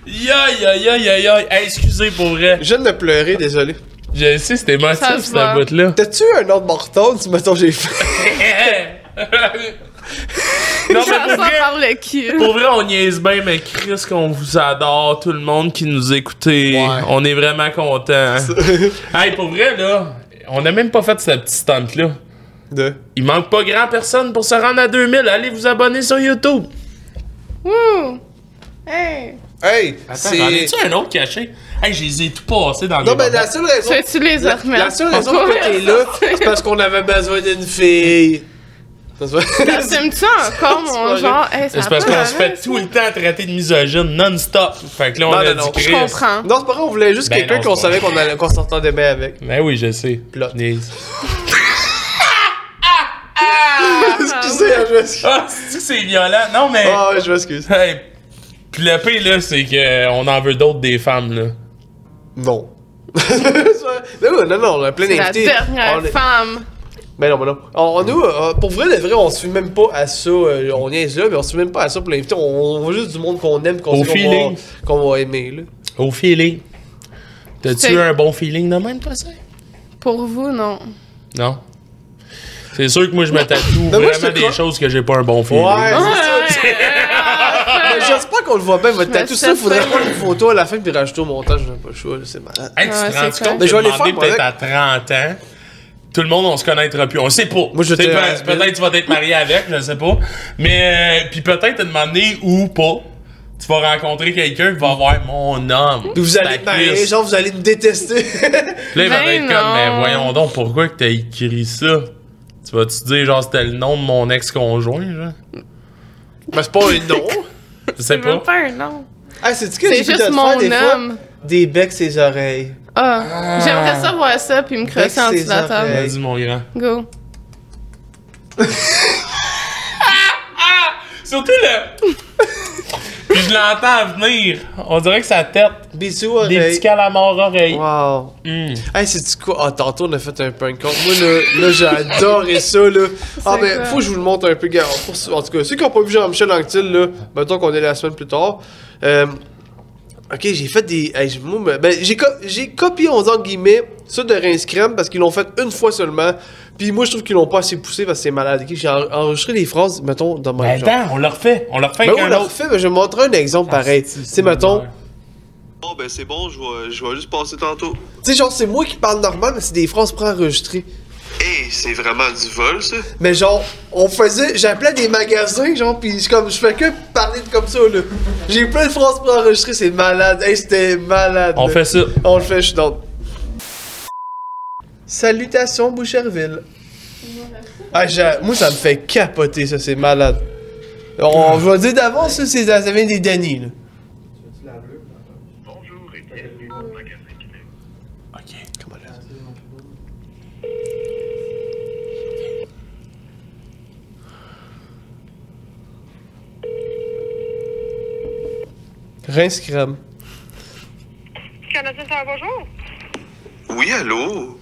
Aïe. Hey, excusez pour vrai. Je viens de pleurer, désolé. Je sais, c'était Ça émotif, se cette voit. bout-là. T'as-tu un autre morton si mettons j'ai fait? Non, mais Ça parle le cul. pour vrai, on niaise bien, mais Chris, qu'on vous adore, tout le monde qui nous écoute. Ouais. On est vraiment contents. Hey, pour vrai, là, on a même pas fait ce petit stunt-là. Il manque pas grand personne pour se rendre à 2000. Allez vous abonner sur YouTube. Wouh! Hey! Hey! Attends, j'en ai-tu un autre caché? Hey, je les ai tout passés dans Non, les mais la bobettes. seule raison... Tu les remettre? La seule raison que t'es là, c'est parce qu'on avait besoin d'une fille. T'assumes-tu encore mon genre? Hey, ça C'est a parce pas qu'on se fait d'allure, tout le temps traiter de misogyne non-stop. Fait que là, on Non, a non, non. dit Je Chris. comprends. Non, c'est pas grave, on voulait juste Ben quelqu'un non, qu'on c'est savait pas qu'on s'entendait bien avec. Ben oui, je sais. Plot. Niaise. Excusez, je m'excuse. Ah, c'est violent. Non, mais. Ah ouais, je m'excuse. Hey, pis le pire, là, c'est qu'on en veut d'autres des femmes, là. Non. non, on a plein C'est la d'invités. dernière On est- femme. Mais non, mais non. Nous, pour vrai, de vrai, on se fait même pas à ça. On niaise là, mais on se fait même pas à ça pour l'inviter. On voit juste du monde qu'on aime, qu'on Au sait feeling. qu'on va aimer, là. Au feeling. T'as-tu C'est- eu un bon feeling de même, toi, ça? Pour vous, non. Non. C'est sûr que moi, je me tatoue moi, je vraiment te des crois. choses que j'ai pas un bon feeling. Ouais, Ouais. Mais j'espère qu'on le voit bien, votre Mais tatou. c'est Ça, faudrait ça. prendre une photo à la fin puis rajouter au montage. Je n'ai pas le choix, là, c'est malade. Hey, tu Ouais, te rends c'est compte Mais je vais que les faire, moi, peut-être à 30 ans, tout le monde, on se connaîtra plus. On sait pas. Moi, je Tu sais, te peut- reste bien. peut-être tu vas être marié avec, je sais pas. Mais, puis peut-être te demander ou pas. Tu vas rencontrer quelqu'un qui va avoir mon homme. Puis vous allez, Ta ben, cuisse. genre, vous allez me détester. Puis là, il va Ben être non. comme, mais voyons donc, pourquoi que t'as écrit ça? Tu vas-tu dire, genre, c'était le nom de mon ex-conjoint, genre? Ben, c'est pas un nom. Je sais C'est même pas. pas un nom. Ah, c'est-tu que C'est j'ai pu te juste le mon faire des fois? homme. Des becs, ses oreilles. Ah, j'aimerais ça voir ça puis me crosser en Bec, dessous de la ses table. oreilles. Vas-y, mon grand. Go. Surtout le... Puis je l'entends venir. On dirait que sa tête. Bisous, Des petits oreilles. calamars oreilles. Wow. Hum. Hey, c'est-tu quoi? Ah, tantôt, on a fait un prank call. Moi, là j'ai adoré ça, là. Ah, ben, quoi? faut que je vous le montre un peu, gars. En tout cas, ceux qui n'ont pas vu Jean-Michel Anctil, là, mettons qu'on est la semaine plus tard. Ok, j'ai fait des. Hey, j'ai copié, on dit entre guillemets, ça de Rince Crème parce qu'ils l'ont fait une fois seulement. Puis moi, je trouve qu'ils l'ont pas assez poussé parce que c'est malade. Ok, j'ai enregistré des phrases, mettons, dans Ben mon genre. attends, on le refait. On le refait Ben avec oui, on un l'a autre. refait, mais je vais vous montrer un exemple pareil. Tu sais, mettons. Oh ben c'est bon, je vais juste passer tantôt. Tu sais, genre, c'est moi qui parle normal, mais c'est des phrases préenregistrées. Hey, c'est vraiment du vol ça? Mais genre, j'appelais des magasins, genre, pis je fais que parler comme ça, là. J'ai plein de phrases pour enregistrer, c'est malade. Hey, c'était malade. On là. fait ça. On le fait, je suis dans. Salutations, Boucherville. Ah, moi, ça me fait capoter, ça, c'est malade. Je vais dire d'avance, ça vient des Denis, là. Bonjour et bienvenue au magasin Québec. OK. Comment là? Rince crème. Canadien, ça va, bonjour? Oui, allô?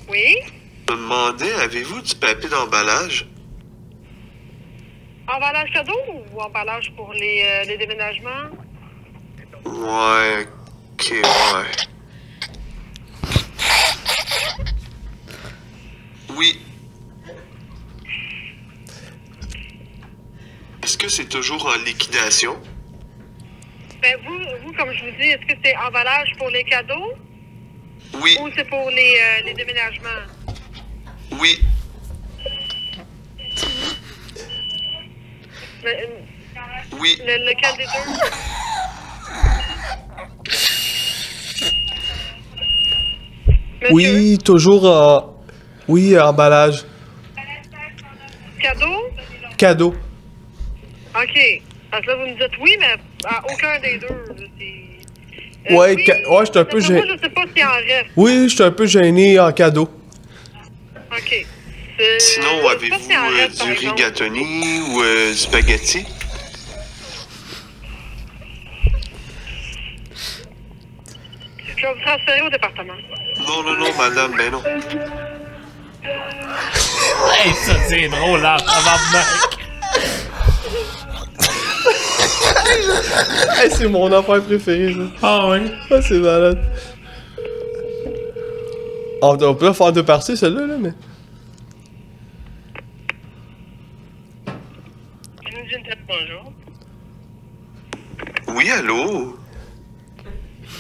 Oui? Je me demandais, avez-vous du papier d'emballage? Emballage cadeau ou emballage pour les déménagements? Ouais, ok, ouais. Oui. Est-ce que c'est toujours en liquidation? Ben, vous, comme je vous dis, est-ce que c'est emballage pour les cadeaux Oui, ou c'est pour les déménagements? oui. Oui, Lequel des deux? Monsieur, Oui, toujours en. Oui, emballage. Cadeau? Cadeau. OK. Parce que là, vous me dites oui, mais à aucun des deux. Ouais, oui, ouais, j'étais un peu d'après moi, gêné. je sais pas s'il en reste. Oui, j'étais un peu gêné en cadeau. OK. sinon, Je sais pas avez-vous s'il en reste, par du exemple. rigatoni ou spaghetti? Je vais vous transférer au département. Non, non, non, madame, ben non. Hey, ça, c'est drôle, là. Tabarnak. Hey, c'est mon affaire préférée, ça. Ah, ouais. Ah, c'est malade. On peut faire deux parties, celle-là, là, mais. Bonjour. Oui, allô?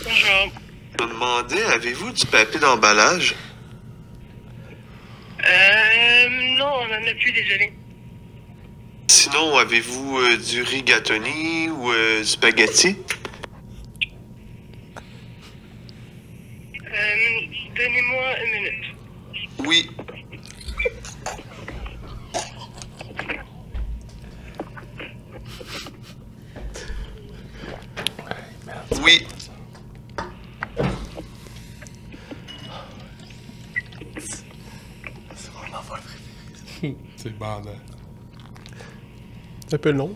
Bonjour. Je me demandais, avez-vous du papier d'emballage? Non, on en a plus, désolé. Sinon, avez-vous du rigatoni ou spaghetti? Donnez-moi une minute. Oui. Oui. C'est bandant. C'est un peu long.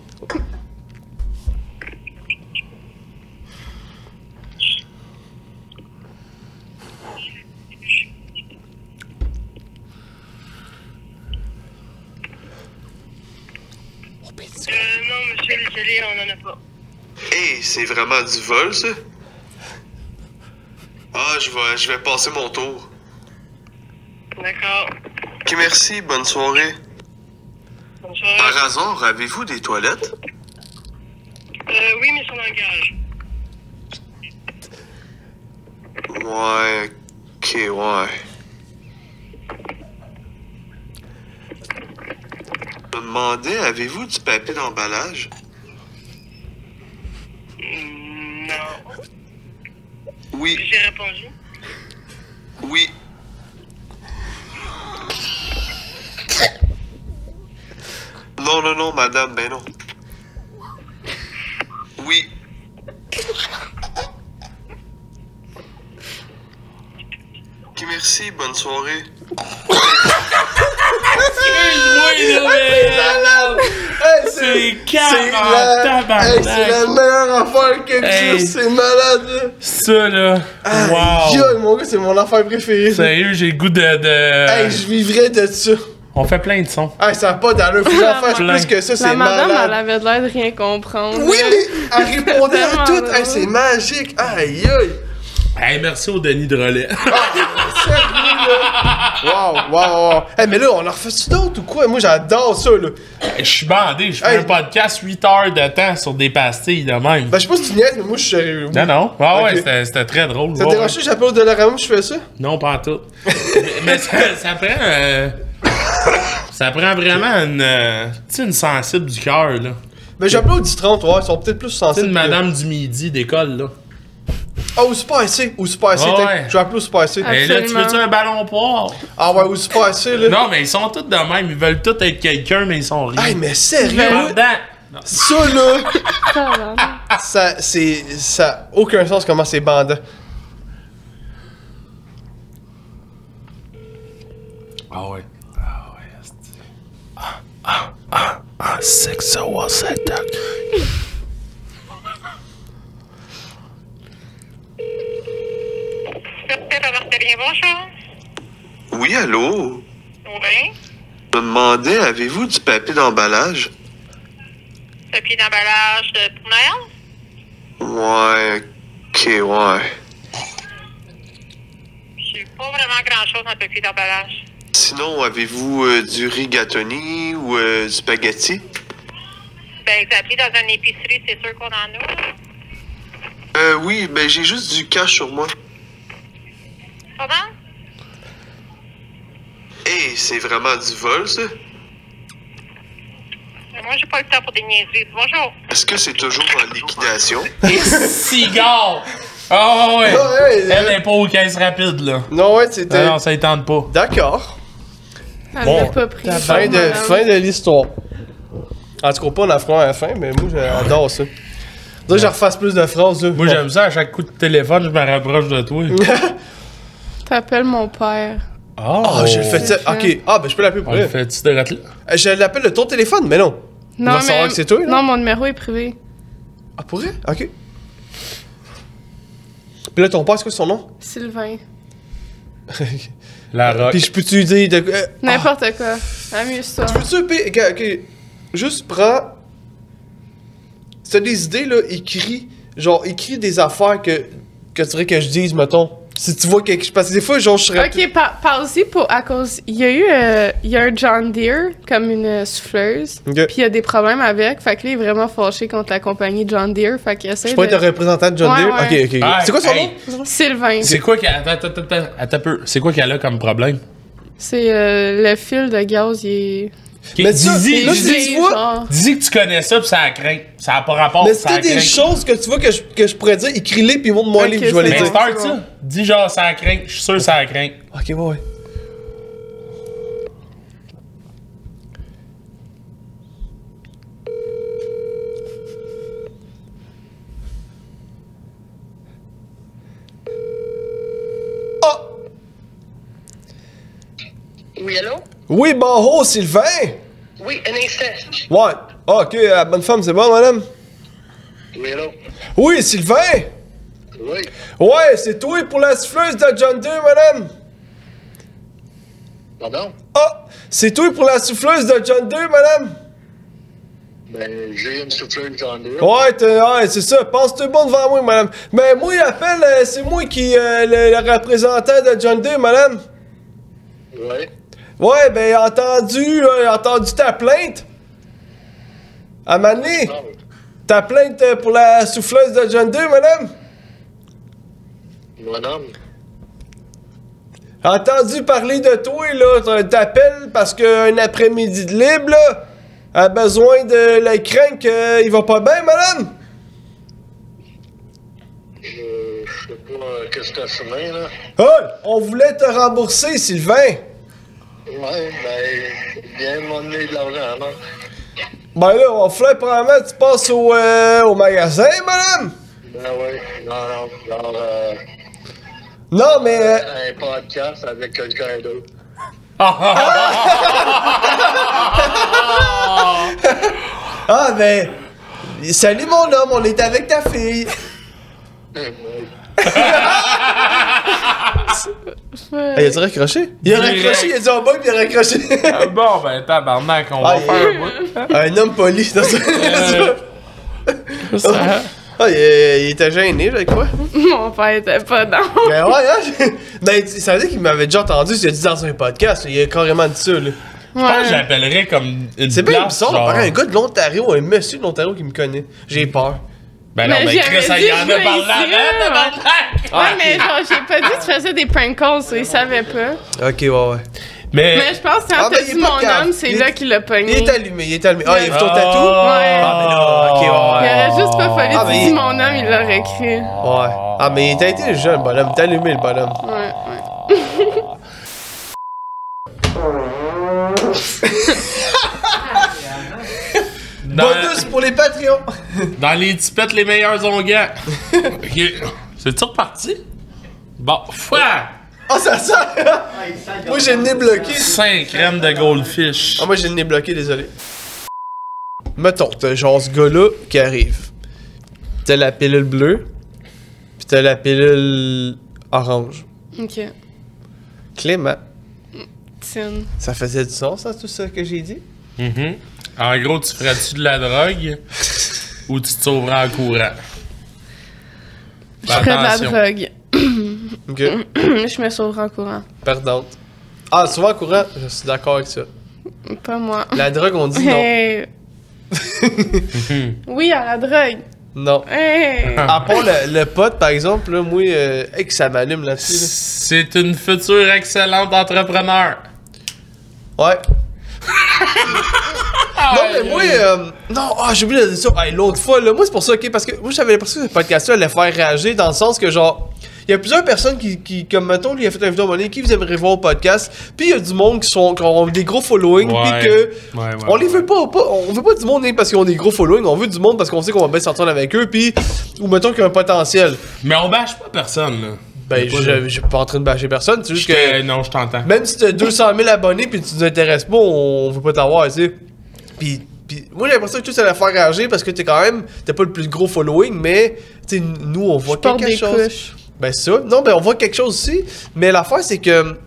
Non, monsieur, désolé, on en a pas. Hey, c'est vraiment du vol, ça? Ah, je vais passer mon tour. D'accord. Ok, merci, bonne soirée. Bonsoir. Par hasard, avez-vous des toilettes? Oui, mais ils sont dans le garage. Ouais, ok, ouais. Je me demandais, avez-vous du papier d'emballage? Non. Oui, J'ai répondu. oui. Non, non, non, madame, ben non. Oui. Ok, merci, bonne soirée. Hey, C'est c'est calme, tabarnak. Hey, c'est la meilleure affaire que Hey. juste, c'est malade là. Ça, là. Wow. Yo, mon gars, c'est mon affaire préférée. Sérieux, j'ai le goût de... Hey, je vivrais de ça. On fait plein de sons. Hey, ça n'a pas d'allure, faut que j'en fasse Plein. plus que ça, La c'est madame, elle malade. avait l'air de rien comprendre. Oui, mais elle répondait à Tellement tout. drôle. Hey, c'est magique. Aïe, aïe. Hey, merci au Denis de relais. Wow, wow, wow. Hey, mais là, on en refait-tu d'autres ou quoi? Moi, j'adore ça, là. Je suis bandé, je fais Hey. un podcast 8 heures de temps sur des pastilles de même. Ben, je sais pas si tu niaises, mais moi, je suis sérieux. Non, non. Ah ouais, Ok. c'était très drôle. Ça te Ouais, dérange que j'appelle au Dollarama, je fais ça? ouais. Non, pas en tout. mais ça prend... ça prend vraiment une... tu sais, une sensible du cœur, là. Ben, j'appelle au 10-30, ouais, ils sont peut-être plus Tu sais, sensibles. une madame du midi d'école, là. Ah, au Spicy, au Spicy, Ah ouais. je vais appeler au Spicy. Ah. Et là, tu Absolument. veux-tu un ballon poire? Ah ouais, au Spicy, là. Non, mais ils sont tous de même. Ils veulent tous être quelqu'un, mais ils sont rien. Hey, mais sérieux, Bandant. ça, là, Tabarnak. ça a aucun sens comment c'est bandant. Ah ouais. Ah ouais. Sexual Bonjour. Oui, allô? Oui. Je me demandais, avez-vous du papier d'emballage? Papier d'emballage pour Noël? Ouais, ok, ouais. J'ai pas vraiment grand-chose dans le papier d'emballage. Sinon, avez-vous du rigatoni ou du spaghetti? Ben, vous appelez dans une épicerie, c'est sûr qu'on en a. Oui, ben j'ai juste du cash sur moi. Comment? Hey, c'est vraiment du vol, ça? Moi, j'ai pas le temps pour des niaiseries. Bonjour. Est-ce que c'est toujours en liquidation? Cigare! Ah ouais! Ah ouais, Elle n'est pas aux caisses rapides, là. Non, ouais, c'était... Non, ça y tente pas. D'accord. Elle Bon. l'a pas pris. Fin de l'histoire. En tout cas, pas en affront à la fin, mais moi, j'adore ça. Faudrait que je refasse plus de phrases, là. Moi, j'aime ça, à chaque coup de téléphone, je me rapproche de toi. T'appelles mon père. Ah, je le fais ça. Ok. Ah, ben, je peux l'appeler pour On le elle. fait-tu de rate là? Je l'appelle de ton téléphone, mais non. Non, va savoir que c'est toi, là? Non, mon numéro est privé. Ah, pour elle? Ok. Puis là, ton père, c'est quoi son nom? Sylvain. La rock. Puis je peux-tu lui dire de... N'importe quoi. Amuse-toi. Tu peux-tu... Ok, juste prends... Si t'as des idées, là, écris... Genre, écris des affaires que tu voudrais que je dise, mettons. Si tu vois quelque chose. Parce que des fois, genre, je serais. Ok, pause-y à cause. Il y a un John Deere comme une souffleuse. Ok. Puis il y a des problèmes avec. Fait que là, il est vraiment fâché contre la compagnie John Deere. Fait qu'il essaie Je peux être le représentant de John Ouais, Deere? ouais. Ok. Ah, C'est quoi son hey. nom? Sylvain. C'est quoi qu'elle. Attends un peu. C'est quoi qu'elle a comme problème? C'est le fil de gaz, il est. Mais ça, Dis-y, là, dis-y. tu vois- genre. Dis que tu connais ça pis ça a craint. Ça a pas rapport, Mais ça a c'était des craint. choses que tu vois que je pourrais dire, écris-les puis montre-moi Ok, les puis je vais les c'est Mais dire. bon. start ça. Dis genre ça a craint. Je suis sûr que ça a craint. Ok, ouais. Oh! Oui, allô? Oui, bonjour, Sylvain! Oui, un instant. Ouais. Ah, ok, bonne femme, c'est bon, madame? Oui, allô? Oui, Sylvain! Oui. Ouais, c'est toi pour la souffleuse de John Deere, madame? Pardon? Ah! C'est toi pour la souffleuse de John Deere, madame? Ben, j'ai une souffleuse John Deere. Ouais, c'est ça. Pense-toi bon devant moi, madame. Mais moi, il appelle, c'est moi qui, le représentant de John Deere, madame. Oui. Ouais, ben, j'ai entendu ta plainte. À Mané. Non. Ta plainte pour la souffleuse de John Deere, madame. Mon homme. J'ai entendu parler de toi, là. T'appelles parce qu'un après-midi de libre, là, a besoin de l'écran qu'il va pas bien, madame. Je sais pas qu'est-ce que t'as fumé, là. Oh, on voulait te rembourser, Sylvain. Ouais, ben, viens me donner de l'argent, non? Ben là, on ferait probablement que tu passes au magasin, madame. Ben oui. Non, genre, Non, mais... un podcast avec quelqu'un d'autre. Ah, ben... Salut, mon homme, on est avec ta fille. Il a dit raccroché? Il a Direct. raccroché, il a dit en bas, puis il a raccroché. Bon, ben, tabarnak, on Ah, va faire un bout. Un homme poli, dans ça. Ça- Ah, il était gêné, avec quoi? Mon père était pas dans. Ben ouais, hein? Ben, ça veut dire qu'il m'avait déjà entendu, il a dit dans un podcast, il a carrément dit ça, là. Je pense que je l'appellerais comme une C'est bien place, bizarre, genre. on paraît un gars de l'Ontario, un monsieur de l'Ontario qui me connaît. J'ai peur. Ben non, Mais ben j'avais Chris, ça dit y en que a je parlé voulais avant, ici, tabarnak! Ouais, mais genre, j'ai pas dit que tu faisais des prank calls, ça, il savait pas. Ok, ouais. Mais je pense que quand Ah, ben, t'as il est dit pas mon cave. homme, c'est Il- là qu'il l'a pogné. Il est allumé. Ah, il a vu ton tatou? Ouais. Ah, ben là, ok, Il ouais. aurait juste pas fallu Ah, que mais tu il- dis mon homme, il l'aurait cru. Ouais. Ah, mais il t'a été jeune, le bonhomme. T'as allumé, le bonhomme. Ouais. Bonus pour les Patreons. Dans les tipettes, les meilleurs onguents. Ok. C'est-tu reparti? Bon, foi! Ah, ça sent! Moi, j'ai le nez bloqué. 5 crèmes de goldfish. Ah, moi, j'ai le nez bloqué, désolé. Mettons, t'as genre ce gars-là qui arrive. T'as la pilule bleue, pis t'as la pilule orange. Ok. Clément, Tine. ça faisait du sens, ça, tout ça que j'ai dit? Mhm. En gros, tu ferais-tu de la drogue ou tu te sauverais en courant? Je ferais de la Attention. drogue. Ok. Je me sauverai en courant. Perdante. Ah, souvent courant, je suis d'accord avec ça. Pas moi. La drogue, on dit non. Hey. Oui, à la drogue. Non. Hey. À part le pote, par exemple, là, moi, que ça m'allume là-dessus. C'est une future excellente entrepreneur. Là. Ouais. Non, mais moi, non, j'ai oublié de dire ça. Hey, l'autre fois, là, moi, c'est pour ça, ok, parce que moi, j'avais l'impression que ce podcast-là allait faire réagir dans le sens que, genre, il y a plusieurs personnes qui comme mettons, lui a fait une vidéo à un moment donné, qui vous aimeriez voir au podcast, puis il y a du monde qui ont des gros following, Ouais. puis que Ouais, on les veut pas, on veut pas du monde hein, parce qu'ils ont des gros following, on veut du monde parce qu'on sait qu'on va bien s'entendre avec eux, puis ou mettons qu'il y a un potentiel. Mais on bâche pas personne, là. Ben, Y a pas de- je suis pas en train de bâcher personne, c'est juste que Non, je t'entends. même si t'as 200 000 abonnés puis tu nous intéresses pas, on veut pas t'avoir, tu sais. Puis moi j'ai l'impression que tout ça va faire réagir parce que t'as pas le plus gros following, mais tu sais, nous on voit Je porte quelque des chose. couches. Ben ça, non, ben on voit quelque chose aussi, mais l'affaire c'est que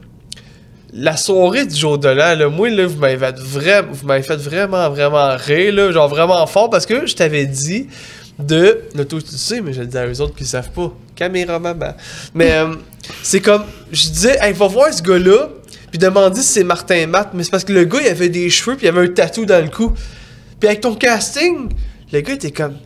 la soirée du jour de l'an, là, moi là, vous m'avez fait vraiment rire, là, genre vraiment fort parce que je t'avais dit de, là toi tu le sais, mais je le dis à eux autres qui savent pas, caméra maman, mais c'est comme, je disais, hey, va voir ce gars-là, puis demander si c'est Martin Matt, mais c'est parce que le gars, il avait des cheveux, puis il avait un tatou dans le cou. Puis avec ton casting, le gars était comme,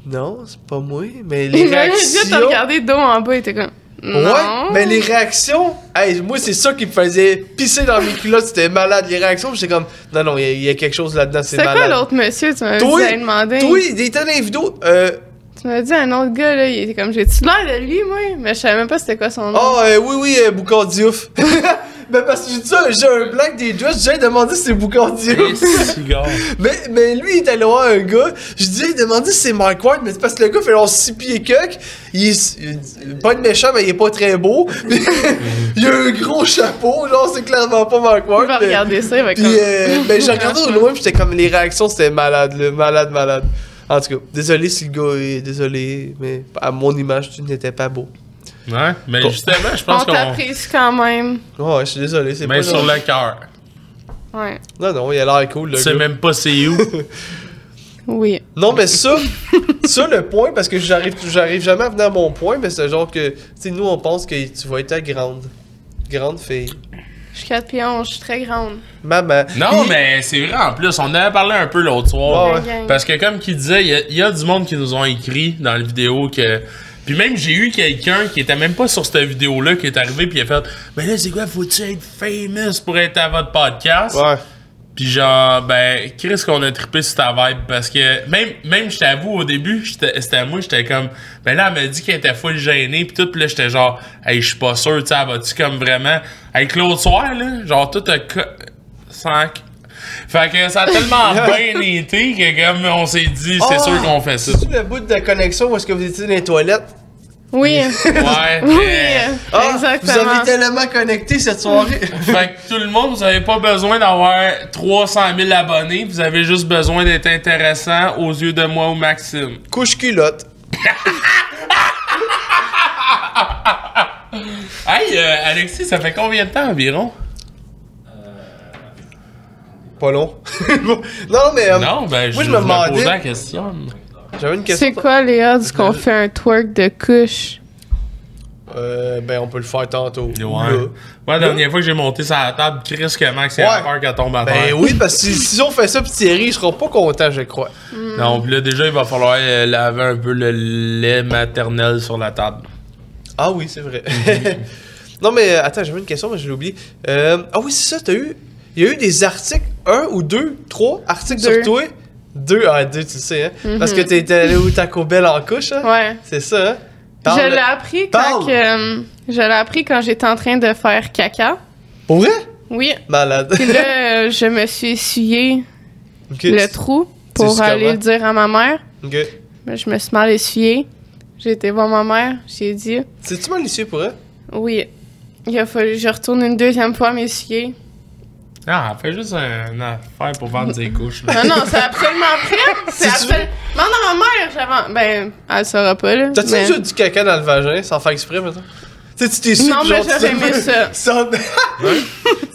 non, c'est pas moi, mais les réactions... T'as regardé dos en bas, il était comme... Non. Ouais, mais les réactions, hey, moi c'est ça qui me faisait pisser dans mes culottes, c'était malade. Les réactions, j'étais comme, non, il y a quelque chose là-dedans, c'est malade. C'était quoi l'autre monsieur, tu m'avais dit, à demander? Toi, il était dans les vidéos, Tu m'as dit un autre gars, là, il était comme, j'ai-tu l'air de lui, moi? Mais je savais même pas c'était quoi son nom. Oui, Boucard Diouf. Ben parce que j'ai un blague des Just, j'ai demandé si c'est Boucard Diouf. mais lui, il est allé voir un gars, je dis, demandé si c'est Mike Ward, mais c'est parce que le gars fait genre 6 pieds coq, il est pas de méchant, mais il est pas très beau. Il a un gros chapeau, genre, c'est clairement pas Mike Ward. Il va regarder ça, il va comme... Ben j'ai regardé au loin, pis j'étais comme, les réactions, c'était malade, là, malade. En tout cas, désolé si le gars est désolé, mais à mon image, tu n'étais pas beau. Ouais, mais justement, je pense qu'on... On t'apprécie quand même. Ouais, je suis désolé, c'est mais pas... sur le cœur. Ouais. Non, il a l'air cool, le gars. Tu sais même pas c'est où. Oui. Non, mais ça, le point, parce que j'arrive jamais à venir à mon point, mais c'est genre que, tu sais, nous, on pense que tu vas être la grande fille. Je suis 4 pieds 11, je suis très grande. Maman. Non, mais c'est vrai, en plus, on en avait parlé un peu l'autre soir. Ouais. Parce que comme qu'il disait, il y a du monde qui nous ont écrit dans la vidéo que... Puis même, j'ai eu quelqu'un qui était même pas sur cette vidéo-là qui est arrivé puis il a fait « Ben là, c'est quoi, faut-tu être famous pour être à votre podcast? » Ouais. Puis genre, ben, Chris qu'on a trippé sur ta vibe parce que même je t'avoue, au début, c'était moi, j'étais comme, ben là, elle m'a dit qu'elle était full gênée pis tout, pis là, j'étais genre, hey, je suis pas sûr, tu sais, elle va-tu comme vraiment, avec l'autre soir, là, genre, tout a fait que ça a tellement bien été que comme on s'est dit, c'est sûr qu'on fait ça. C'est-tu le bout de la connexion où est-ce que vous étiez dans les toilettes? Oui. Ouais. Oui. Vous Exactement. avez tellement connecté cette soirée. Fait que tout le monde, vous avez pas besoin d'avoir 300 000 abonnés, vous avez juste besoin d'être intéressant aux yeux de moi ou Maxime. Couche culotte. Hey, Alexis, ça fait combien de temps environ? Pas long. non, mais... Non, ben, moi, je me me demandais... posais la question. J'avais une question. C'est quoi les odds qu'on fait un twerk de couche? Ben, on peut le faire tantôt. Ouais. Là. Moi, la dernière fois que j'ai monté sur la table, Chris, que Max, il a peur qu'elle tombe à terre. Ben oui, parce que si on fait ça pis Thierry, il sera pas content, je crois. Non, pis là, déjà, il va falloir laver un peu le lait maternel sur la table. Ah oui, c'est vrai. Non, mais attends, j'avais une question, mais je l'ai oublié. Ah oui, c'est ça, il y a eu des articles, 1 ou 2, 3 articles sur toi. 2, tu le sais, hein? Parce que t'étais allé au Taco Bell en couche, hein? Ouais. C'est ça, hein? Je l'ai appris quand j'étais en train de faire caca. Pour vrai? Oui. Malade. Puis là, je me suis essuyé Okay. le trou pour aller le dire à ma mère. Ok. Mais je me suis mal essuyé. J'ai été voir ma mère. J'ai dit C'est-tu mal essuyé pour elle? oui. Il a fallu que je retourne une deuxième fois m'essuyer. Ah, fais juste une affaire pour vendre des couches. Là. Non, c'est absolument prêt. C'est absolument... Non, ma mère, j'avais... Ben, elle saura pas, là. T'as-tu déjà du caca dans le vagin sans faire exprès, maintenant? Tu sais, tu t'es su. Non, mais j'aurais aimé ça.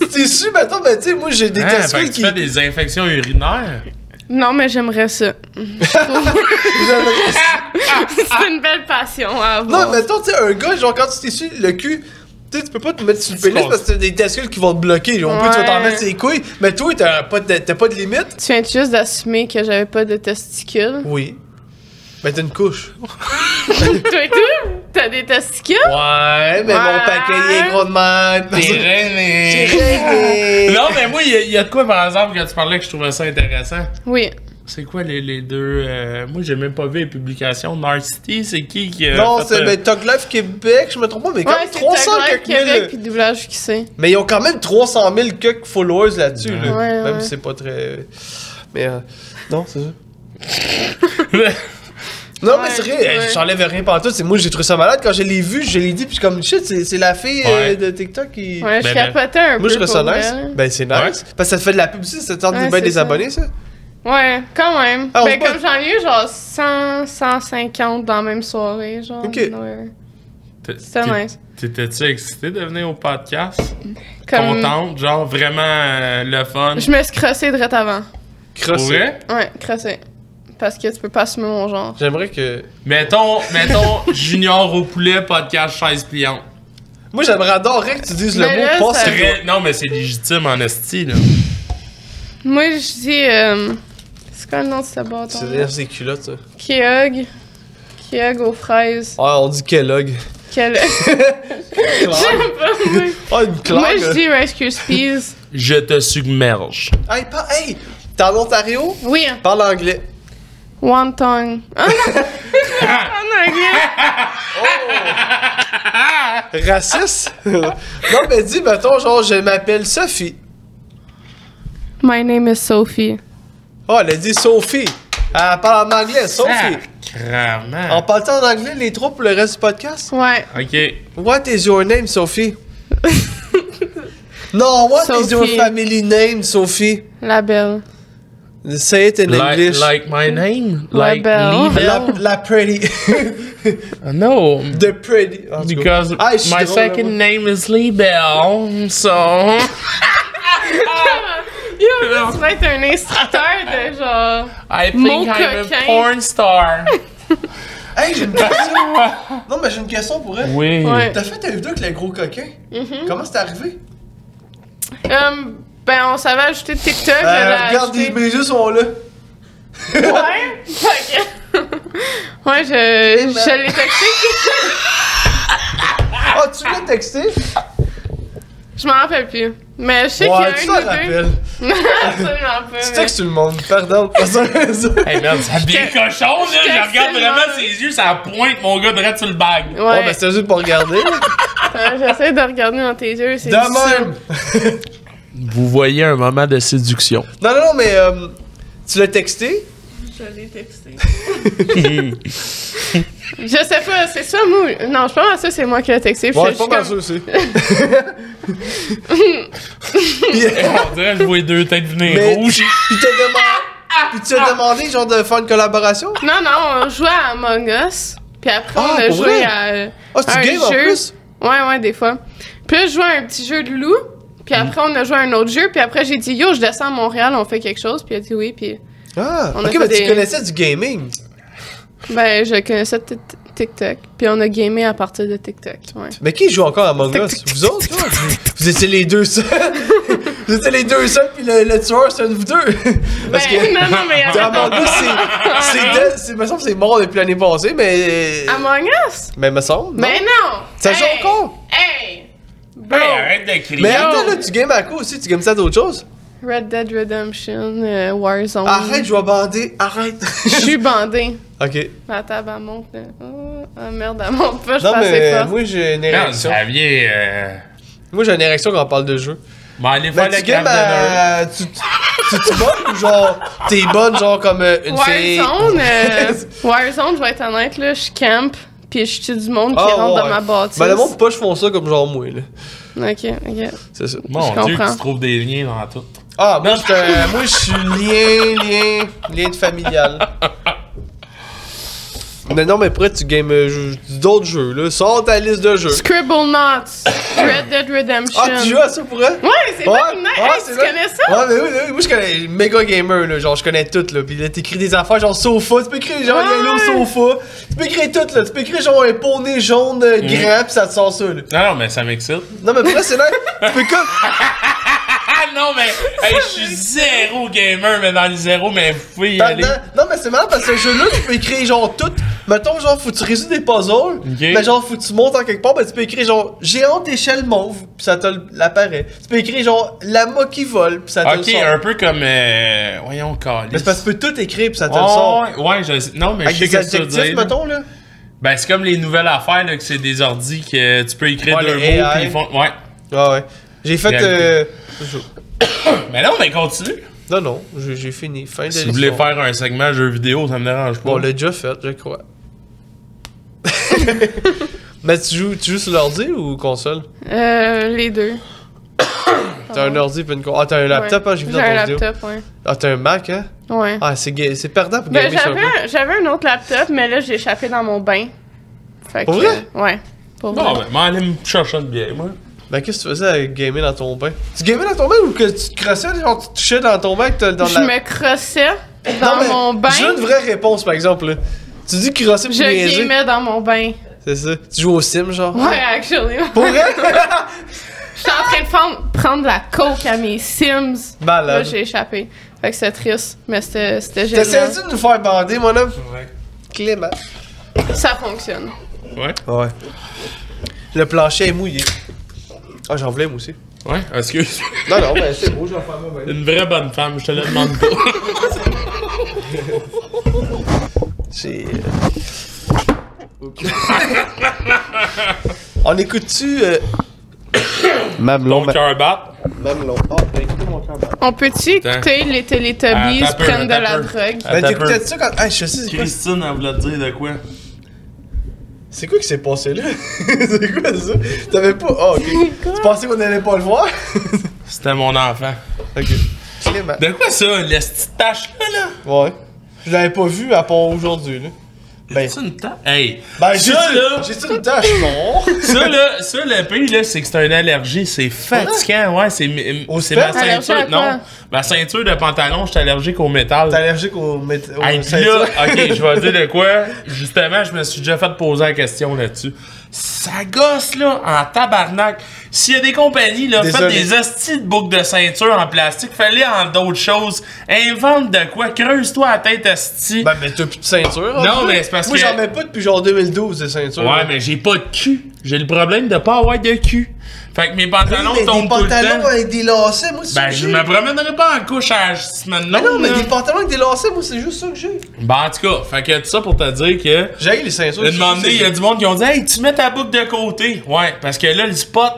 Tu t'es su, maintenant, ben, tu sais, moi, j'ai des Fait testicules que tu fais des infections urinaires. Non, mais j'aimerais ça. J'aimerais ça. C'est une belle passion à avoir. Non, mais attends, tu sais, un gars, genre, quand tu t'es su le cul, tu sais, tu peux pas te mettre sur le pénis parce que t'as des testicules qui vont te bloquer. Au plus, tu vas t'en mettre sur les couilles. Mais toi, t'as pas de limite. Tu viens juste d'assumer que j'avais pas de testicules. Oui. Ben, t'as une couche. Toi et tout? T'as des testicules? Ouais, mais mon paquet, il est gros de même. T'es rené. J'ai rêvé. Non, mais moi, il y a de quoi, par exemple, que tu parlais que je trouvais ça intéressant. Oui. C'est quoi les deux... moi, j'ai même pas vu les publications. Narcity, c'est qui a Non, fait, c'est ben, Tug Life Québec, je me trompe pas, mais quand même 300 quelques Québec mille. puis doublage qui sait. Mais ils ont quand même 300 000 quelques followers là-dessus, là. Ouais, Même ouais. si c'est pas très... Mais non, c'est ça. Non, mais c'est vrai, ouais. j'enlève rien pantoute. C'est moi, j'ai trouvé ça malade. Quand je l'ai vu, je l'ai dit, puis comme shit, c'est la fille Ouais. de TikTok qui... Ouais, je Ben, capotais un peu. Moi, je trouve ça pour nice. vrai. Ben, c'est nice. Ouais. Parce que ça te fait de la pub aussi, ça te tente Ouais, bien c'est des ça. abonnés, ça. Ouais, quand même. Ah, on Ben, se bat. comme j'en ai eu genre 100, 150 dans la même soirée, genre. Ok. Ouais. C'était nice. T'étais-tu excité de venir au podcast? Comme... Contente, genre vraiment le fun? Je me suis crossée direct avant. Pour Crossé. vrai? Ouais, crossée. Parce que tu peux pas assumer mon genre. J'aimerais que... Mettons Junior au poulet, podcast chaise pliante. Moi, adorerais que tu dises le Mais mot là, pas ça- sérieux. Non, mais c'est légitime en esti, là. Moi, je dis. C'est quoi le nom de ce bâton? C'est ses culottes, ça. Keog. Keog aux fraises. Ouais, on dit Kellogg. Quel. J'aime pas, moi. Ah, une claque. Moi, je dis Rice Krispies. Je te submerge. Hey, t'es en Ontario? Oui, Parle anglais. wonton. Ah non! En anglais. Raciste? Non, mais dis, mettons, genre, je m'appelle Sophie. My name is Sophie. Oh, elle a dit Sophie. Elle parle en anglais, Sophie. Sacrement. On parle en anglais, les trois, pour le reste du podcast? Ouais. Ok. What is your name, Sophie? No, what is your Sophie. family name, Sophie? La belle. Say it in English. Like my name? La Like belle. Libel? La pretty. No. The pretty. En tout cas. Because Ah, je suis my drôle, second moi. name is Libel, so... Yo, tu vas être un instructeur de genre. I Mon think I'm coquin. a porn star. Hey, j'ai une question. Non, mais j'ai une question pour elle. Oui. Ouais. T'as fait un vidéo avec le gros coquin? Comment c'est arrivé? Ben, on savait ajouter TikTok. je l'ai Regarde, ajouté. mes yeux sont là. Ouais. Fait que- ouais, je l'ai texté. Ah, tu l'as texté? Je m'en rappelle plus. Mais je sais qu'il y a Ouais, tu un t'en ou deux. rappelles. Absolument pas. Tu mais- textes tout le monde. Pardon, pas ça. Hey merde, ça devient cochon là, je regarde tellement- vraiment ses yeux, ça pointe mon gars direct sur le bag. Ouais, Ouais, ben c'était juste pour regarder. j'essaie de regarder dans tes yeux. C'est De même. Vous voyez un moment de séduction. Non, mais tu l'as texté? Je l'ai texté. Je sais pas, c'est ça, moi. Non, je suis pas mal sûre, c'est moi qui l'ai texté. Ouais, je pas suis mal comme- sûr aussi. On dirait que je vois deux têtes venir Mais rouges. puis t'as demandé. Puis tu as demandé genre de faire une collaboration? Non, on jouait à Among Us. Puis après, Ah, on a pour joué vrai? à. Ah, c'est un du game en jeu. plus? Ouais, des fois. Puis là, je jouais à un petit jeu de loup. Puis après, on a joué à un autre jeu. Puis après, j'ai dit, yo, je descends à Montréal, on fait quelque chose. Puis il a dit oui. Puis Ah, On a ok, fait mais tu des- connaissais du gaming. ben, je connaissais TikTok. Puis on a gamé à partir de TikTok. Ouais. Mais qui joue encore à Among Us? Vous autres, toi? Vous étiez les deux seuls. Vous étiez les deux seuls, puis le tueur, c'est un de vous deux. Parce que. Ben, non, mais Among Us, me semble que c'est mort depuis l'année passée, mais. Among Us? Mais me semble. Non? Mais non! Ça joue Hey! encore? Hey! Bro! Hey, arrête de crier. Mais attends, là, tu games à quoi aussi? Tu games ça d'autres choses? Red Dead Redemption, Warzone. Arrête, je vais bander. Arrête. Je suis bandé. Ok. Ma table, elle monte. Là. Oh, ah, merde, elle monte pas, je Non, pense assez mais fort. moi, j'ai une Merde, érection. ça vient. Moi, j'ai une érection quand on parle de jeu. Bon, allez faire Mais le tu games crème à. Tu bonnes ou genre. T'es bonne, genre comme une fille. Warzone, je vais être honnête, là, je camp, puis je tue du monde qui Ah, rentre ouais. dans ma bâtisse. Ben, le monde poche font ça comme genre moi, là. Ok. C'est ça. Mon Je Dieu, comprends. tu trouves des liens dans tout. Ah, moi, moi, je suis lien de familial. Mais non, mais après, tu games d'autres jeux, là. Sors ta liste de jeux. Scribblenauts, Red Dead Redemption. Ah, tu joues à ça pour elle? Ouais, c'est pas une nice. Hey, c'est tu vrai. connais ça? Ouais, mais oui, moi je connais méga gamer, là, genre je connais tout, là, pis là t'écris des affaires genre sofa, tu peux écrire genre yellow sofa, tu peux écrire tout, là, tu peux écrire genre un poney jaune grand pis ça te sort ça, là. Non, mais ça m'excite. Non mais pour vrai c'est là, tu peux comme... Ah non, mais hey, je suis zéro gamer, mais dans les zéros, mais vous pouvez y aller. Non mais c'est marrant parce que ce jeu-là tu peux écrire genre tout, mettons genre faut que tu résous des puzzles, mais genre faut que tu montes en quelque part, ben tu peux écrire genre géante échelle mauve pis ça te l'apparaît. Tu peux écrire genre lama qui vole pis ça te le Ok, sort. un peu comme. Voyons, Calice. Mais c'est parce que tu peux tout écrire pis ça te le sort. Ouais, je sais. Non, mais Avec je sais des ce que tu veux adjectifs dire. là. mettons là. Ben, c'est comme les nouvelles affaires, là, que c'est des ordis que tu peux écrire Ouais, deux les mots, AI. pis ils font. Ouais. Ouais. J'ai fait. Réalité. Mais non, mais continue. Non, j'ai fini. Fin de Si vous voulez faire un segment jeu vidéo, ça me dérange pas. Bon, on l'a déjà fait, je crois. Mais tu joues sur l'ordi ou console? Les deux. T'as un ordi puis une console. Ah, t'as un laptop, Ouais. hein, j'ai vu J'ai dans un ton vidéo. laptop, ouais. Ah, t'as un Mac, hein? Ouais. Ah, c'est perdant pour Ben, gamer sur un Mac. j'avais un autre laptop, mais là, j'ai échappé dans mon bain. Fait Pour que, vrai? ouais. Pour Bon, vrai. ben, m'en aller me chercher une bière, moi. Ben, qu'est-ce que tu faisais avec gamer dans ton bain? Tu gamais dans ton bain ou que tu te crossais, genre tu touchais dans ton bain que t'as dans Je me crossais dans Non, mais mon bain. J'ai une vraie réponse, par exemple, là. Tu dis crosser pour Je niaiser. gamais dans mon bain. C'est ça. Tu joues au sim, genre? Ouais, actually. Pour vrai? J'étais en train de prendre de la coke à mes Sims. Là, Malade. j'ai échappé. Fait que c'était triste, mais c'était génial. T'essayes-tu de nous faire bander, mon homme? Ouais. Clément. Ça fonctionne. Ouais? Ouais. Le plancher est mouillé. Ah, j'en voulais, moi aussi. Ouais, excuse. Non, non, mais c'est beau, je vais faire moi même. Une vraie bonne femme, je te le demande pas. C'est. On écoute-tu. Mamelon. Ton cœur bat. Mamelon. Oh, ben écoutez mon cœur. On peut-tu écouter les Teletubbies Attends un peu, prennent de attends la un peu. drogue? Ben Attends un t'écoutais peu. ça quand. Ah, je sais, c'est quoi? Christine, elle voulait te dire de quoi? C'est quoi qui s'est passé là? C'est quoi ça? T'avais pas. Oh, ok. Tu pensais qu'on allait pas le voir? C'était mon enfant. Ok. Clément. De quoi ça, la petite tache-là, là? Ouais. Je l'avais pas vu à part aujourd'hui, là. Ben. C'est une tache? Hey! Ben, ça, là! J'ai-tu une tâche? Non. Ça, le pire, là, c'est que c'est une allergie. C'est fatigant, ouais. C'est ma Allergie à ceinture. quoi? Non, ma ceinture de pantalon, je suis allergique au métal. T'es allergique au Hey, pis là, ok, je vais dire de quoi. Justement, je me suis déjà fait poser la question là-dessus. Ça gosse, là, en tabarnak. S'il y a des compagnies, là, faites Désolé. des hosties de boucles de ceinture en plastique, fais-les en d'autres choses. Invente de quoi, creuse-toi la tête, hostie. Ben, mais t'as plus de ceinture. en Non, fait. mais c'est parce Moi, que- j'en mets pas depuis genre 2012 de ceinture. Ouais, mais j'ai pas de cul. J'ai le problème de pas avoir de cul. Fait que mes pantalons mais des tombent tout le pantalons temps. avec des lacets, moi, c'est ça Ben, que je j'ai. me promènerai pas en couche à la semaine Mais non, longue, mais là. des pantalons avec des lacets, moi, c'est juste ça que j'ai. Ben, en tout cas, fait que tout ça pour te dire que. J'ai les ceintures. Une moment donné, il y a du monde qui ont dit hey, tu mets ta boucle de côté. Ouais, parce que là, le spot,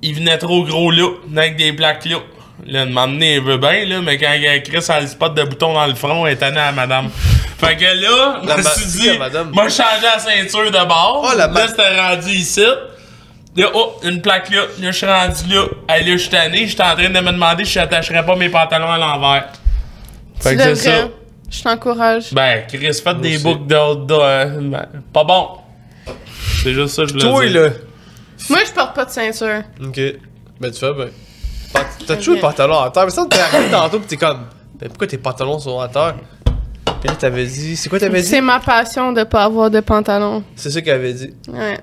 il venait trop gros là, avec des plaques là. Là, une moment donné, il veut bien, là, mais quand Chris a le spot de bouton dans le front, elle est tannée à madame. Fait que là, je La me ma- suis c'est dit, qui, madame? moi, je changeais la ceinture de bord. Oh, la ma- là, c'était rendu ici. Là, oh, une plaque là. Là, je suis rendu là. Hey, là, je suis tanné. J'étais en train de me demander si j'attacherais pas mes pantalons à l'envers. Fait Tu que c'est devrais. ça. Je t'encourage. Ben, Chris, faites des aussi. boucles ben, pas bon. C'est juste ça que je voulais Toi, dire. là. Moi, je porte pas de ceinture. Ok. Ben, tu fais bien. T'as toujours les pantalons à terre. Mais ça, t'es arrivé tantôt pis t'es comme. Ben, pourquoi tes pantalons sont à terre? Pis là, t'avais dit. C'est quoi t'avais dit? C'est ma passion de pas avoir de pantalon. C'est ça qu'elle avait dit. Ouais.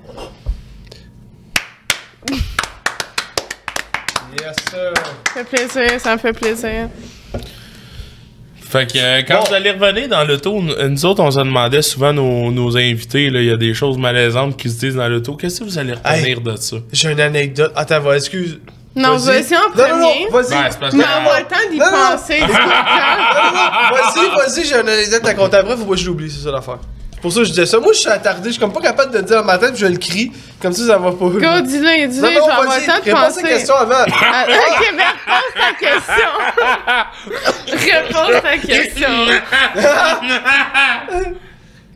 Yes, sir. Ça me fait plaisir, ça me fait plaisir. Fait que quand Bon. vous allez revenir dans l'auto, nous autres, on se demandait souvent nos invités, là, il y a des choses malaisantes qui se disent dans l'auto. Qu'est-ce que vous allez retenir de ça? J'ai une anecdote. Attends, va, excuse. Non, vas-y en Non, non, non, premier. vas-y. Ben, c'est parce que. Mais avoir le temps d'y Non, non. penser. du temps. Vas-y, j'ai une anecdote à compter après, faut pas que je l'oublie, c'est ça l'affaire. C'est pour ça que je disais ça. Moi, je suis attardé, je suis comme pas capable de le dire dans ma tête, puis je le crie. Comme ça va pas. Go, dis-le, dis-le, je vais avoir le temps de réponds à la penser. question avant. Ah, ok, mais repose ta question. Repose ta question.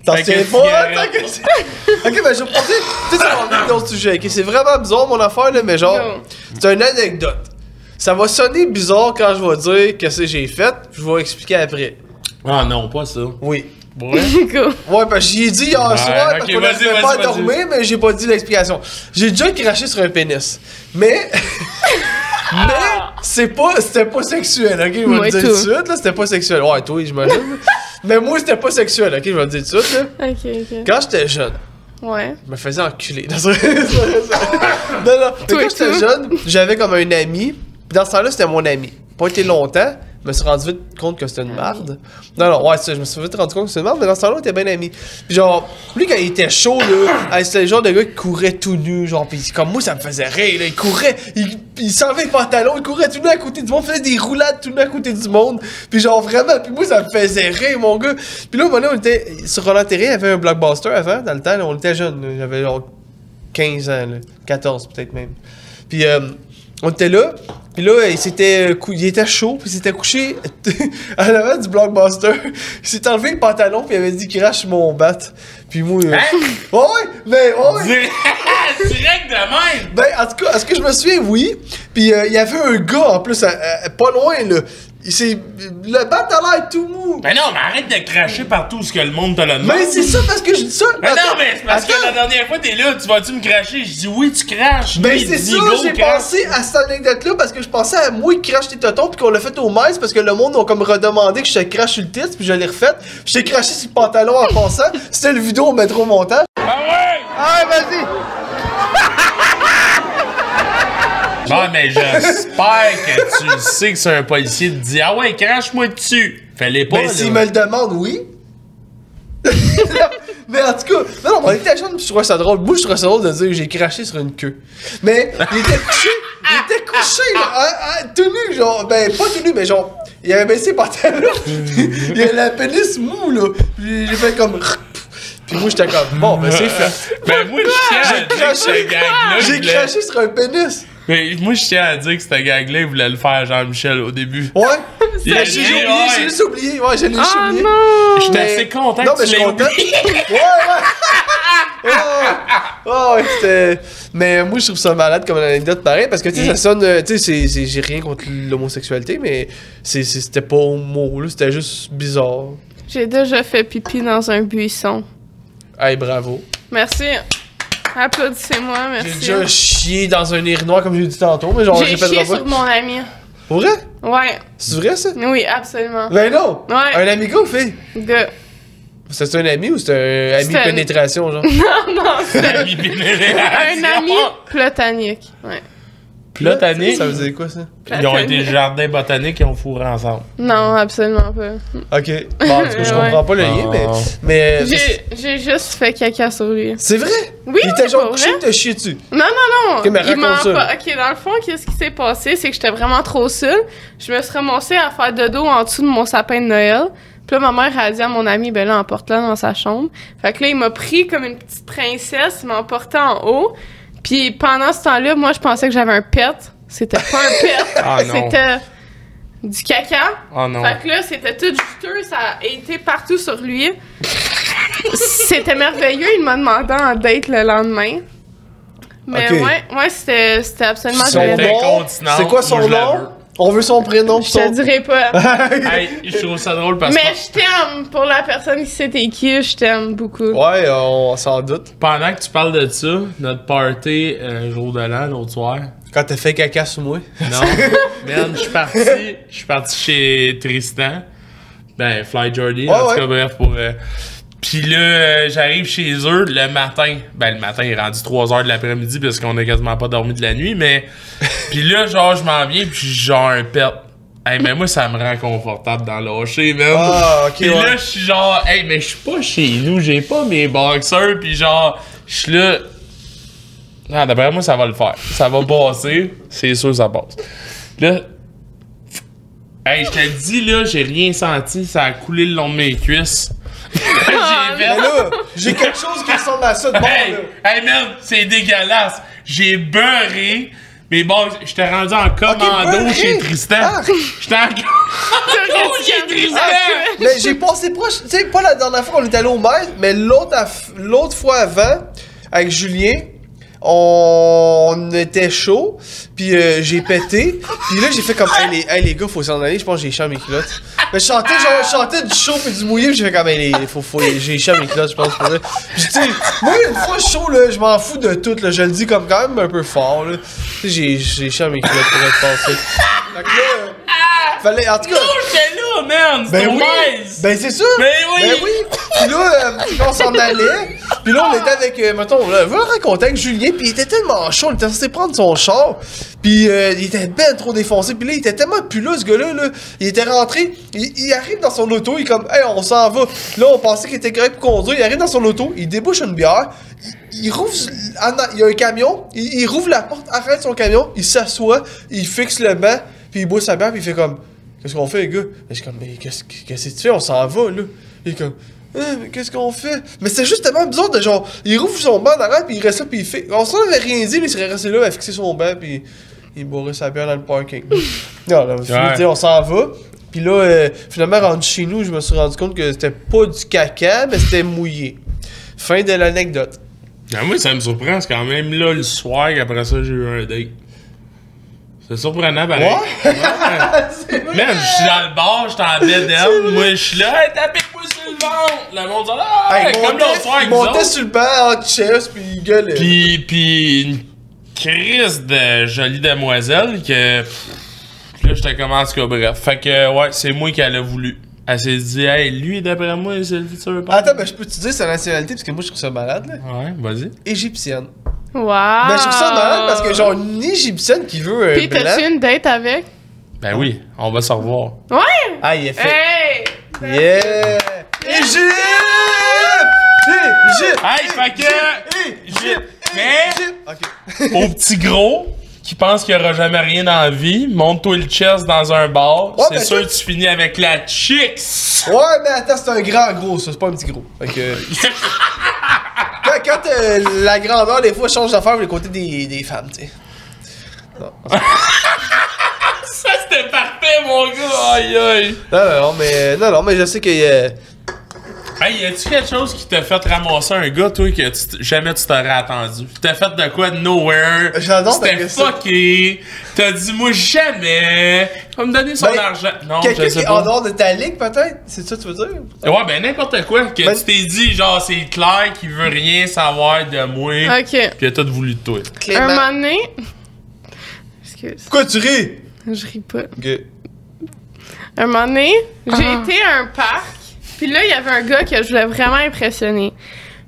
T'en Fait que tiens pas, cigarette. hein, ta question. Ok, ben je vais passer. Tu sais, ça va venir dans le sujet, ok? C'est vraiment bizarre mon affaire, là, mais genre, Go. c'est une anecdote. Ça va sonner bizarre quand je vais dire qu'est-ce que j'ai fait, puis je vais expliquer après. Ah non, pas ça. Oui. Ouais. Go. Ouais, parce que j'y ai dit hier soir, parce ok, qu'on vas-y, n'arrivait vas-y, pas à vas-y. dormir, mais j'ai pas dit l'explication. J'ai déjà craché sur un pénis. Mais. Mais, c'était pas sexuel, ok? Je vais Moi le dire tout. tout de suite, là, c'était pas sexuel. Ouais, toi, j'imagine. Mais moi, c'était pas sexuel, ok? Je vais le dire tout de suite, là. Ok, ok. Quand j'étais jeune, Ouais. je me faisais enculer. Non, non. Mais Toi quand et j'étais tout. jeune, j'avais comme un ami. Puis dans ce temps-là, c'était mon ami. Pas été longtemps. Je me suis rendu vite compte que c'était une marde. Non, non, ouais, c'est ça, je me suis vite rendu compte que c'était une marde, mais dans ce temps-là, on était bien amis. Puis genre, lui, quand il était chaud, là, c'était le genre de gars qui courait tout nu, genre, pis comme moi, ça me faisait rire, là. Il courait, il s'enlevait les pantalons, il courait tout nu à côté du monde, faisait des roulades tout nu à côté du monde. Puis genre, vraiment, puis moi, ça me faisait rire, mon gars. Puis là, au moment donné, on était sur Roland Terré, il y avait un blockbuster avant, dans le temps, là, on était jeunes, là. J'avais genre 15 ans, là, 14 peut-être même. Puis on était là, puis là, il était chaud, puis il s'était couché à l'avant du blockbuster. Il s'est enlevé le pantalon, puis il avait dit qu'il crache sur mon bat. Puis moi... Hein? Ouais, mais ouais! Direct de même! Ben, en tout cas, est-ce que je me souviens? Oui. Puis il y avait un gars, en plus, pas loin, là. Le bat a l'air tout mou. Ben non, mais arrête de cracher partout ce que le monde te le demande. Mais c'est ça, parce que je dis ça. Mais non, Attends, mais c'est parce que attends. la dernière fois, t'es là, tu vas-tu me cracher? Je dis oui, tu craches. Ben Lui, c'est il dit, ça, go, j'ai crache. pensé à cette anecdote-là parce que je pensais à moi qui crache tes totons puis qu'on l'a fait au maïs parce que le monde a comme redemandé que je te crache sur le titre puis je l'ai refait. Je t'ai craché sur le pantalon en passant. C'était le vidéo au métro montage. Ah ouais! Ah, vas-y! Bon, mais j'espère que tu sais que c'est un policier te dit « Ah ouais, crache-moi dessus! » Fais-les pas, Ben, là. s'il me le demande, oui. Mais en tout cas, non, on était jeune, puis je trouvais ça drôle. Moi, je trouvais ça drôle de dire que j'ai craché sur une queue. Mais il était couché, là, tout nu, genre, ben, pas tout nu, mais genre, il avait baissé les pantalons. Il avait la pénis mou, là. Puis j'ai fait comme. Puis moi, j'étais comme, bon, ben, c'est fait. Ben, moi, je tiens à dire que ce gag-là. J'ai craché sur un pénis. Mais moi, je tiens à dire que ce gag-là, il voulait le faire Jean-Michel au début. Ouais. Il a dit, J'ai ouais. juste oublié. Ouais, j'ai juste Ah oublié. non! J'étais Mais- assez content Non, que mais tu je l'aies suis content. oublié. Ouais, c'était. Mais moi, je trouve ça malade comme anecdote pareil parce que, tu sais, ça sonne. Tu sais, j'ai rien contre l'homosexualité, mais c'était pas homo, là, c'était juste bizarre. J'ai déjà fait pipi dans un buisson. Hey, bravo. Merci. Applaudissez-moi, J'ai merci. déjà chié dans un urinoir, comme j'ai dit tantôt, mais genre, J'ai répétera chié pas. sur mon ami. Pour vrai? Ouais. C'est vrai, ça? Oui, absolument. Ben non! Ouais. Un ami gars ou fille? Gars. C'était un ami ou c'était un ami C'était un- pénétration, genre? Non, c'est Ami un ami platonique. Ouais. Platonique. Ça veut dire quoi, ça? Ils ont été jardins botaniques et ont fourré ensemble. Non, absolument pas. Ok. Bon, en tout cas, je comprends pas le lien, mais. J'ai juste fait caca sur lui. C'est vrai? Oui, Il était genre pour couché, vrai. il t'a chié dessus. Non, non, non. Ok, mais Il m'a raconte ça. pas. Ok, dans le fond, qu'est-ce qui s'est passé? C'est que j'étais vraiment trop seule. Je me suis ramassée à faire dodo en dessous de mon sapin de Noël. Puis là, ma mère a dit à mon ami, ben là, emporte-la dans sa chambre. Fait que là, il m'a pris comme une petite princesse, il m'a emporté en haut. Puis pendant ce temps-là, moi, je pensais que j'avais un pet. C'était pas un pet. Ah non. C'était du caca. Oh non. Fait que là, c'était tout juteux, ça a été partout sur lui. C'était merveilleux, il m'a demandé en date le lendemain. Mais Ok. ouais, c'était absolument Son génial. C'était nom, incontinent, c'est quoi son moi, je la nom? veux. On veut son prénom. Je te dirai pas. Hey, je trouve ça drôle parce Mais que je t'aime. Pour la personne qui sait t'es qui, je t'aime beaucoup. Ouais, on s'en doute. pendant que tu parles de ça, notre party jour de l'an, l'autre soir. Quand t'as fait caca sur moi. Non, man, je suis parti chez Tristan. Ben, Fly Jordy, en Ouais. tout cas, bref, pour. Puis là, j'arrive chez eux le matin. Ben, le matin, il est rendu 3h de l'après-midi parce qu'on a quasiment pas dormi de la nuit, mais. Puis là, genre, je m'en viens, puis j'ai genre un pet. Hey, mais moi, ça me rend confortable dans lâcher, même. Ah, ok, Puis ouais. là, je suis genre, hey, mais je suis pas chez nous, j'ai pas mes boxers, puis genre, je suis là. Non, d'après moi, ça va le faire. Ça va passer, c'est sûr, ça passe. Là, hey, je te dis, là, j'ai rien senti, ça a coulé le long de mes cuisses. J'ai Mais fait. là, j'ai quelque chose qui ressemble à ça de bon, Hey, là. hey, man, c'est dégueulasse. J'ai beurré. Mais bon, j'étais rendu en commando beurré. chez Tristan. Ah. J'étais en commando chez Tristan. Mais j'ai passé proche, tu sais, pas la dernière fois qu'on était allé au maître, mais l'autre fois avant, avec Julien, on était chaud, puis j'ai pété, puis là j'ai fait comme, hey les gars, faut s'en aller, je pense que j'ai chaud mes culottes. Mais je chantais du chaud et du mouillé, puis j'ai fait comme, hey, j'ai chaud mes culottes, je pense, pour vrai. Puis tu sais, moi une fois chaud, là, je m'en fous de tout, là, je le dis comme quand même un peu fort, là. Tu sais, j'ai chaud mes culottes pour être passé. Fait que là, fallait, en tout cas... Oh, j'étais là, man. Ben C'était oui! nice. Ben c'est ça! Ben oui! Ben oui! Puis là, on s'en allait. Puis là, on était avec, mettons, là, je vais le raconter avec Julien. Puis il était tellement chaud, il était censé prendre son char. Puis il était ben trop défoncé. Puis là, il était tellement puleux, ce gars-là. Là. Il était rentré. Il arrive dans son auto. Il est comme, hey, on s'en va. Là, on pensait qu'il était correct pour conduire. Il arrive dans son auto. Il débouche une bière. Il rouvre. Il y a un camion. Il rouvre la porte, arrête son camion. Il s'assoit. Il fixe le banc. Puis il boit sa bière. Puis il fait comme, qu'est-ce qu'on fait, les gars? Je suis comme, mais qu'est-ce que tu fais? On s'en va, là. Il est comme, mais qu'est-ce qu'on fait? Mais c'est juste tellement bizarre de genre, il rouvre son banc d'arrêt, puis il reste là, puis il fait. On s'en avait rien dit, il serait resté là à fixer son banc, puis il bourrait sa bière dans le parking. Non, là, Ouais. on s'en va. Puis là, finalement, rendu chez nous, je me suis rendu compte que c'était pas du caca, mais c'était mouillé. Fin de l'anecdote. Ben, moi, ça me surprend, c'est quand même là le soir qu'après ça, j'ai eu un date. C'est surprenant, pareil. Ouais? Man, je suis dans le bar, j'étais en BDM, moi je suis là, hey, tapez-moi sur le ventre! Le monde dit, ah, Hey, comme l'autre soir avec il vous montait autres. sur le banc en chest, puis il gueulait. Puis une crise de jolie demoiselle que. Puis là, j'étais comme en tout cas, bref. Fait que, ouais, c'est moi qui elle a voulu. Elle s'est dit, hey, lui, d'après moi, c'est le futur père. Attends, ben je peux te dire sa nationalité parce que moi je trouve ça malade là. Ouais, vas-y. Égyptienne. Wow! Ben je trouve ça malade parce que genre une égyptienne qui veut Puis blanc. t'as-tu une date avec? Ben oui, on va se revoir. Ouais! Ah, il a fait. Hey! Yeah! Égypte! Égypte! Hey, fait que. Égypte! Mais, Ok. au petit gros, qui pense qu'il y aura jamais rien dans la vie, monte-toi le chest dans un bar. Ouais, c'est ben, sûr toi- que tu finis avec la chicks. Ouais, mais attends, c'est un grand gros, ça, c'est pas un petit gros. Fait que. quand la grandeur, des fois, change d'affaire pour les côtés des femmes, tu sais. Ça, c'était parfait, mon gars. Aïe, aïe. Non, mais je sais qu'il y a. Hey, y a-tu quelque chose qui t'a fait ramasser un gars, toi, que jamais tu t'aurais attendu? T'as fait de quoi de nowhere? J'adore ta C'était question. fucké. T'as dit, moi, jamais. Va me donner son Ben, argent. Non, Quelqu'un je qui sais est en pas. dehors de ta ligue, peut-être? C'est ça que tu veux dire? Ouais, ben, n'importe quoi. Que Ben- tu t'es dit, genre, c'est clair qu'il veut rien savoir de moi. Ok. Pis t'as tout voulu de toi. Un Clément. moment donné. Excuse, Pourquoi tu ris? je ris pas. Ok. Un moment donné, j'ai été à un parc, puis là, il y avait un gars que je voulais vraiment impressionner.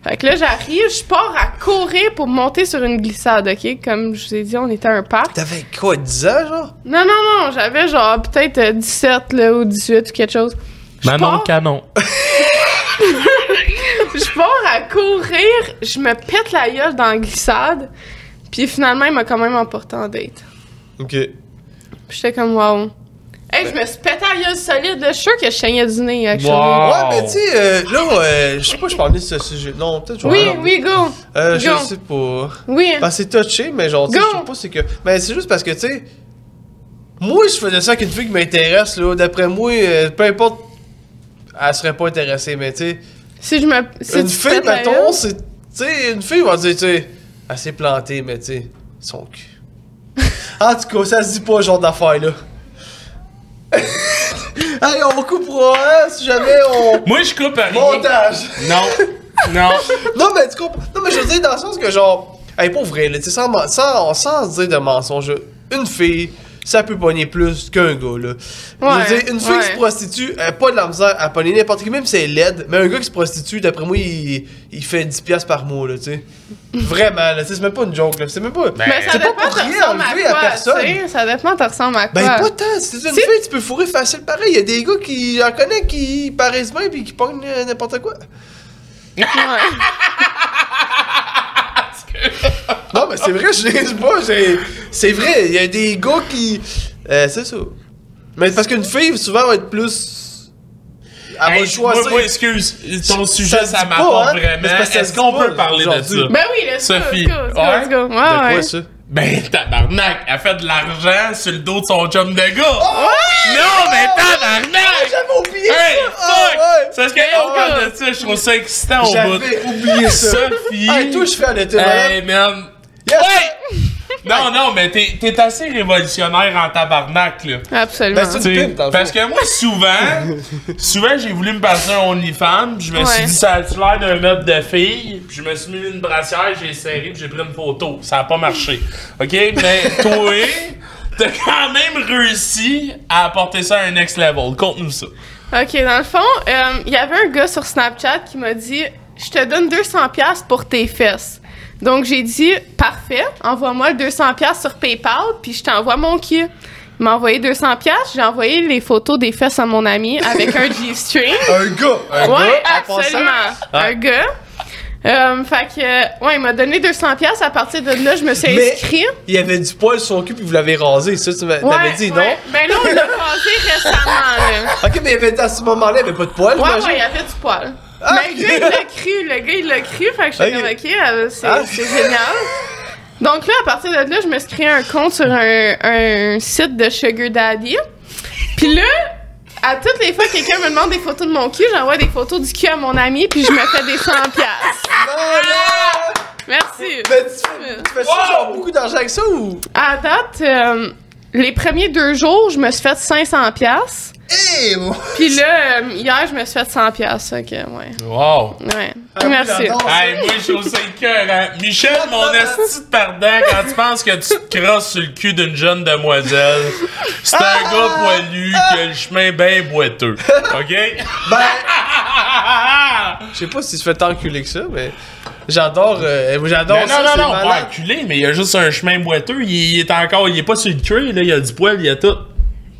Fait que là, j'arrive, je pars à courir pour monter sur une glissade, ok? Comme je vous ai dit, on était à un parc. T'avais quoi, 10 ans, genre? Non, j'avais genre peut-être 17 là, ou 18 ou quelque chose. Je pars- Canon. Je pars à courir, je me pète la gueule dans la glissade, puis finalement, il m'a quand même emporté en date. Ok. Puis j'étais comme, wow. Hey, je me suis pété la gueule solide, là. Je suis sûre que je saignais du nez, actually. Wow. Ouais, mais tu sais, là, je sais pas, je parlais de ce sujet. Non, peut-être je vais Oui, en- oui, go. Je Go. sais pas. Oui. Ben, c'est touché, mais genre, tu sais, Go. je sais pas, c'est que. Mais c'est juste parce que, tu sais. Moi, je faisais ça avec une fille qui m'intéresse, là. D'après moi, peu importe, elle serait pas intéressée, mais tu sais. Si je me. Si Une tu te fille, pètes la mettons, gueule- c'est. Tu sais, une fille va dire, tu sais, elle s'est plantée, mais tu sais, son cul. En tout cas, ça se dit pas, ce genre d'affaire, là. Hey, on coupera, hein, si jamais on. Moi, je coupe à rien. Montage! Non. Non. Non, mais tu comprends. Non, mais je veux dire, dans le sens que, genre. Hey, pas vrai, là, tu sais, sans dire de mensonge, une fille, ça peut pogner plus qu'un gars, là. Je Ouais, veux dire, une fille qui se ouais. prostitue, elle a pas de la misère à pogner n'importe qui, même si elle est laide, mais un gars qui se prostitue, d'après moi, il fait 10$ par mois, là, tu sais. Vraiment, là, tu sais, c'est même pas une joke, là. C'est même pas. Ben, Mais ça c'est pas dépend, pour tu rien ressembles enlever à à quoi, personne. tu sais. Ça dépend, tu ressembles à quoi. Ben, pas tant. Si t'es une Si- fille, tu peux fourrer facile pareil. Il y a des gars qui, j'en connais, qui paraissent bien pis qui pognent n'importe quoi. Ouais. Non, mais c'est vrai, je sais pas. C'est vrai, il y a des gars qui. C'est ça. Mais parce qu'une fille, souvent, va être plus. Elle va Hey, choisir. moi, excuse, ton Ça sujet, se ça dit m'apporte pas, hein? Mais vraiment. c'est parce que ça Est-ce se qu'on dit peut pas, parler de ça? aujourd'hui. Ben oui, let's go, Sophie. let's go, let's go, Ouais? let's go. De Ouais, quoi, ouais. ça? Ben, tabarnak, elle fait de l'argent sur le dos de son chum de gars. Non, mais tabarnak! J'avais oublié Hey, ça! fuck! Ah, ouais. C'est parce que on parle de ça, je trouve ça excitant au bout. J'avais oublié ça. Sophie! Hey, toi, je fais de toi, Hey, man! Yes! Ouais! Non, non, mais t'es assez révolutionnaire en tabarnak, là. Absolument. Ben, c'est T'sais, une pimp, dans le parce fond. que moi, souvent j'ai voulu me passer un OnlyFans, puis je me suis Ouais. dit ça a-tu l'air d'un meuble de fille, puis je me suis mis une brassière, j'ai serré, puis j'ai pris une photo. Ça a pas marché. OK? Mais toi, t'as quand même réussi à apporter ça à un next level. Conte-nous ça. OK, dans le fond, il y avait un gars sur Snapchat qui m'a dit « Je te donne 200$ pour tes fesses. » Donc, j'ai dit « Parfait, envoie-moi le 200$ sur PayPal, puis je t'envoie mon kit. » Il m'a envoyé 200$, j'ai envoyé les photos des fesses à mon ami avec un G-string. Un gars! Ouais, en passant. absolument. Ah. Un gars. Fait que, ouais, il m'a donné 200$. À partir de là, je me suis Mais- inscrit. Il y avait du poil sur son cul puis vous l'avez rasé, ça tu m'avais Ouais, dit, ouais. Ben là, on l'a rasé récemment, là. non? Ok, mais il y avait, à ce moment-là, il n'y avait pas de poil, Ouais, j'imagine? ouais, il y avait du poil. Ah, Mais le gars, il l'a cru. Le gars, il l'a cru. Fait que j'étais Ok. comme, OK, c'est Ah. c'est génial. Donc là, à partir de là, je me suis créé un compte sur un site de Sugar Daddy. Puis là, à toutes les fois que quelqu'un me demande des photos de mon cul, j'envoie des photos du cul à mon ami, puis je me fais des 100$. Merci. Mais tu fais ça genre beaucoup d'argent avec ça ou? À date, les premiers 2 jours, je me suis fait 500$. Damn! Puis là, hier, je me suis fait 100$, ok, ouais. Wow! Ouais. Ah, Merci. j'adore. Hey, moi, je trouve ça écœurant. Michel, mon esti de perdant, quand tu penses que tu te crosses sur le cul d'une jeune demoiselle, c'est un gars poilu qui a le chemin bien boiteux. OK? Ben, je sais pas si tu fais tant enculer que ça, mais j'adore j'adore Ben ça, non, c'est pas malade. enculé, mais il y a juste un chemin boiteux. Il est pas sur le cuir, là. Il y a du poil, il y a tout.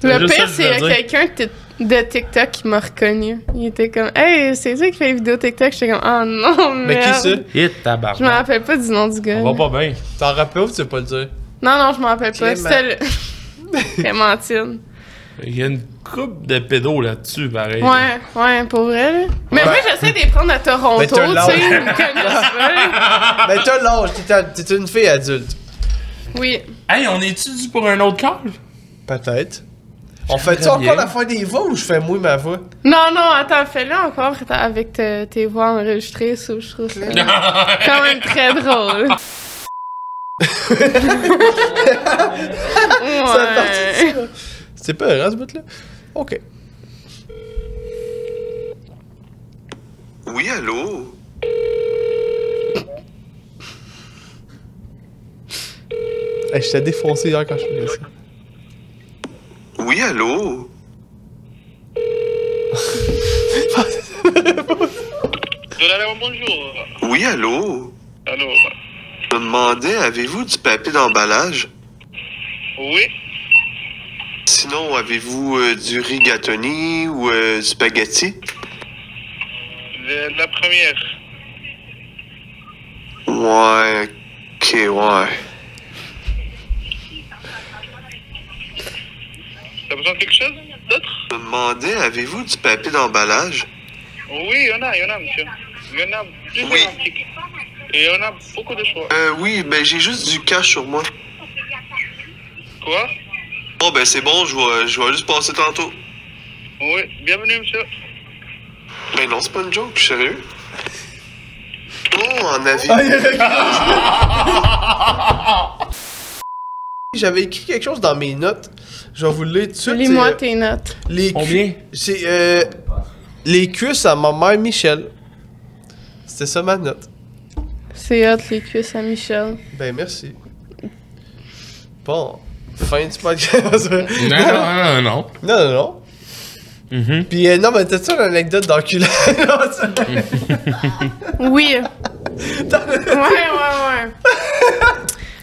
Le juste pire, ça que je c'est voulais dire. quelqu'un de TikTok qui m'a reconnu. Il était comme, hey, c'est toi qui fais les vidéos TikTok? J'étais comme, oh non, Mais qui merde. ça? Hit tabarnak. Je me rappelle pas du nom du gars. On va pas bien. T'en rappelles ou tu sais pas le dire? Non, je me rappelle pas. Clément. C'était le. Clémentine. Il y a une coupe de pédos là-dessus, pareil. Ouais, pour vrai, là. Mais moi, j'essaie de les prendre à Toronto, Mais tu t'as sais, l'âge. ils me connaissent pas. Ben t'as l'âge, t'es une fille adulte. Oui. Hey, on est-tu dû pour un autre call? Peut-être. On fait-tu bien. encore la fin des voix ou je fais mouiller ma voix? Non, attends, fais-le encore avec tes voix enregistrées, ça, je trouve ça quand même très drôle. Ça fait partie de Ouais. ça. C'est pas grave ce bout-là? Ok. Oui, allô? Hey, je t'ai défoncé hier quand je faisais ça. Oui, allô? Bonjour. Oui, allô? Allô? Je me demandais, avez-vous du papier d'emballage? Oui? Sinon, avez-vous du rigatoni ou spaghetti? La première. Ouais, ok, ouais. T'as besoin de quelque chose d'autre? Je me demandais, avez-vous du papier d'emballage? Oui, il y en a, monsieur. Il y en a plusieurs Oui. articles. Et on a beaucoup de choix. Oui, ben j'ai juste du cash sur moi. Quoi? Bon, ben c'est bon, je vais juste passer tantôt. Oui, bienvenue, monsieur. Ben non, c'est pas une joke, je suis sérieux. Oh, en avis. J'avais écrit quelque chose dans mes notes. Je vais vous le lire tout de suite. Lis-moi c'est, tes notes. les Combien? C'est les cuisses à ma mère Michel. C'était ça ma note. C'est hot, les cuisses à Michel. Ben merci. Bon, fin du podcast. Non. Non. Mhm. Puis non, mais t'as-tu une anecdote d'enculé? Oui. Ouais.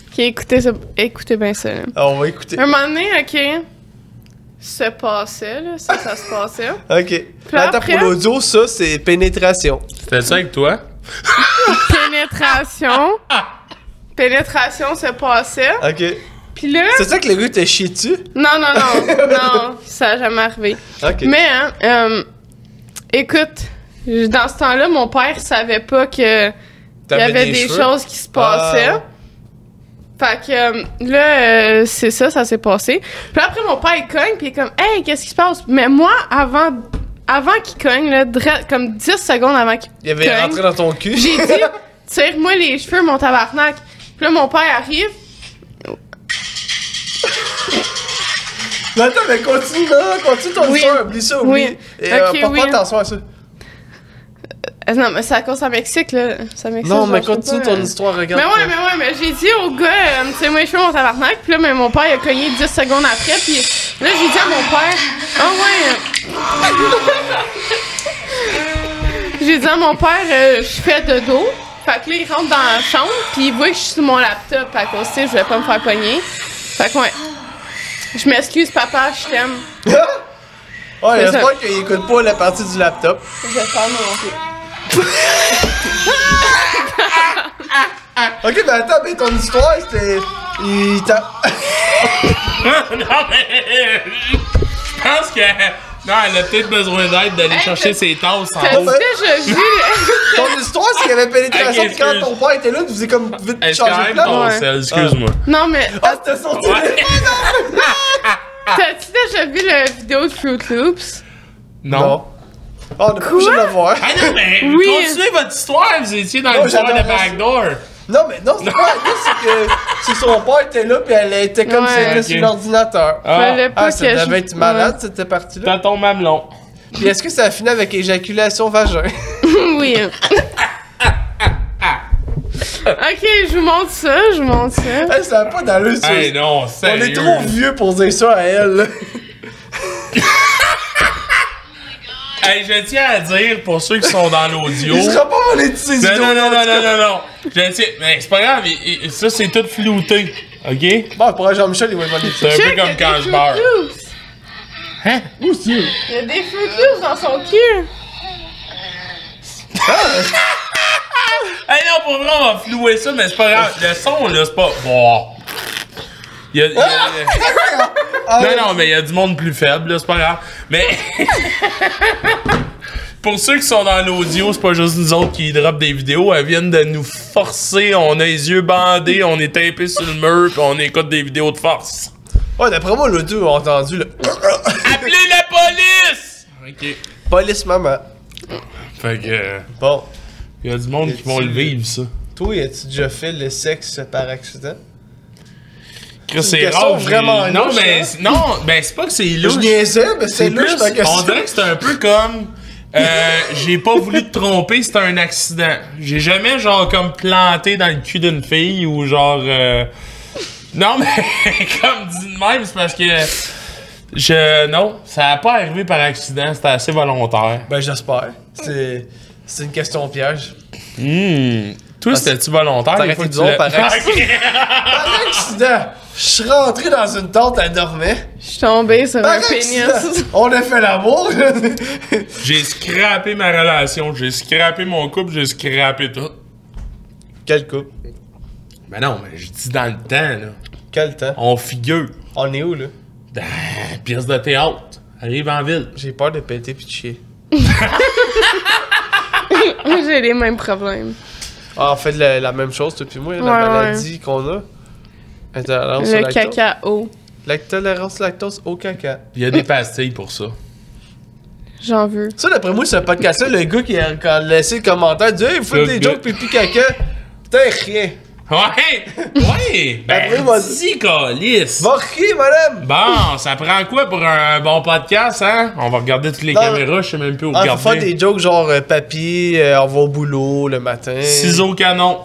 Ok, écoutez bien ça, là. On va écouter. Un moment donné, ok, se passait, là, ça se passait. Ok. Attends, après- pour l'audio, ça, c'est pénétration. C'était ça avec toi? Pénétration se passait. Ok. Puis là, C'est ça que le gars t'a chié dessus? non, ça a jamais arrivé. Ok. Mais, écoute, dans ce temps-là, mon père savait pas que il y T'avais avait des des cheveux? choses qui se passaient. Ah. Fait que là, c'est ça s'est passé. Puis après, mon père, il cogne, puis il est comme, hey, qu'est-ce qui se passe? Mais moi, avant qu'il cogne, là, comme 10 secondes avant qu'il Il avait cogne, rentré dans ton cul. j'ai dit, tire-moi les cheveux, mon tabarnak. Puis là, mon père arrive. Mais attends, mais continue ton Oui. histoire, oublie ça, oublie. Oui. Et, Ok, porte oui. pas attention à ça. Non, mais c'est à cause ça Mexique, là. Ça Mexique, Non, mais je peux continue pas, ton histoire, regarde. Mais j'ai dit au gars, tire-moi les cheveux, mon tabarnak. Puis là, mais mon père, il a cogné 10 secondes après. Puis là, j'ai dit à mon père, j'ai dit à mon père, je fais dodo. Fait que là, il rentre dans la chambre, puis il voit que je suis sur mon laptop. Fait que aussi, je voulais pas me faire pogner. Fait que ouais. Je m'excuse, papa, je t'aime. Ouais, C'est j'espère ça. qu'il écoute pas la partie du laptop. Je vais faire mon pied. Ok, mais attends, mais ton histoire, c'était. Il t'a. Non, mais. Je pense que. Non, elle a peut-être besoin d'aide d'aller Hey, chercher ses tasses en T'as haut. déjà vu? Ton histoire, c'est qu'il y avait pénétration, Ok, puis quand excuse. ton père était là, tu faisais comme vite Est-ce changer quand de même place. ton Ouais. sel? Excuse-moi. Non, mais Ah, c'était son téléphone! t'as-tu déjà vu la vidéo de Fruit Loops? Non. Oh, on a pas obligé de le voir. Ah non, mais Oui. continuez votre histoire, vous étiez dans Oh, l'histoire de j'adore ça. Backdoor. Non, mais non, c'est pas Alice, c'est que son père était là, puis elle était comme Ouais. si elle était sur Ok. l'ordinateur. Fallait pas Ça que je- devait être malade, cette partie-là. T'as ton mamelon. Puis est-ce que ça a fini avec éjaculation vagin? Oui. Ok, je vous montre ça, Hey, ça n'a pas d'allure, ça. Hey, non, On sérieux. est trop vieux pour dire ça à elle, là. Hey, je tiens à dire, pour ceux qui sont dans l'audio... Il sera pas monétisé, Non, non, non, non, non, non, non. Je tiens... Mais c'est pas grave, ça, c'est tout flouté. OK? Bon, pour Jean-Michel, il va être monétisé. C'est un peu comme quand je meurs. Hein? Où c'est? Il y a des Fruit Loops dans son cul. Hey, non, pour vrai, on va flouer ça, mais c'est pas grave. Le son, là, c'est pas... Bon. Il y a... Non, non, mais il y a du monde plus faible, là, c'est pas grave. Mais... Pour ceux qui sont dans l'audio, c'est pas juste nous autres qui drop des vidéos. Elles viennent de nous forcer. On a les yeux bandés, on est tapés sur le mur, pis on écoute des vidéos de force. Ouais, d'après moi, l'audio a entendu le. Appelez la police! OK. Police maman. Fait que... Bon. Il y a du monde qui vont le vivre, ça. Toi, as-tu déjà fait le sexe par accident? Chris, C'est une question vraiment Non, louche, mais... hein? Non, ben c'est pas que c'est louche. Je niaisais, mais c'est louche plus, ma question. on dirait que c'est un peu comme j'ai pas voulu te tromper, c'était un accident. J'ai jamais genre comme planté dans le cul d'une fille ou genre non mais comme dit de même, c'est parce que non, ça a pas arrivé par accident, c'était assez volontaire. Ben, j'espère. C'est une question piège. Toi, c'était-tu volontaire? T'aurais des fois été que tu dur par l'as- accident. Par accident! Je suis rentré dans une tente, elle dormait. Je suis tombée sur Par un pénis. accident! On a fait l'amour! J'ai scrappé ma relation, j'ai scrappé mon couple, j'ai scrappé tout. Quel couple? Ben non, mais je dis dans le temps, là. Quel temps? On figure. On est où, là? Dans pièce de théâtre. Arrive en ville. J'ai peur de péter pis de chier. J'ai les mêmes problèmes. Ah, on fait la même chose, toi pis moi, la Ouais, maladie qu'on a. Intolérance au Le lactose. cacao. L'intolérance lactose au caca. Il y a des pastilles pour ça. J'en veux. Ça, d'après moi, ce podcast-là, le gars qui a laissé le commentaire dit Hey, vous faites des Le jokes pipi caca. Putain, rien. Ouais! Ouais! Après, Ben, vas-y. dis, calice! Va rien, madame! Bon, ça prend quoi pour un bon podcast, hein? On va regarder toutes les Non, caméras, je sais même plus où Ah, faut faire regarder. des jokes genre papier, on va au boulot le matin. Ciseaux canon.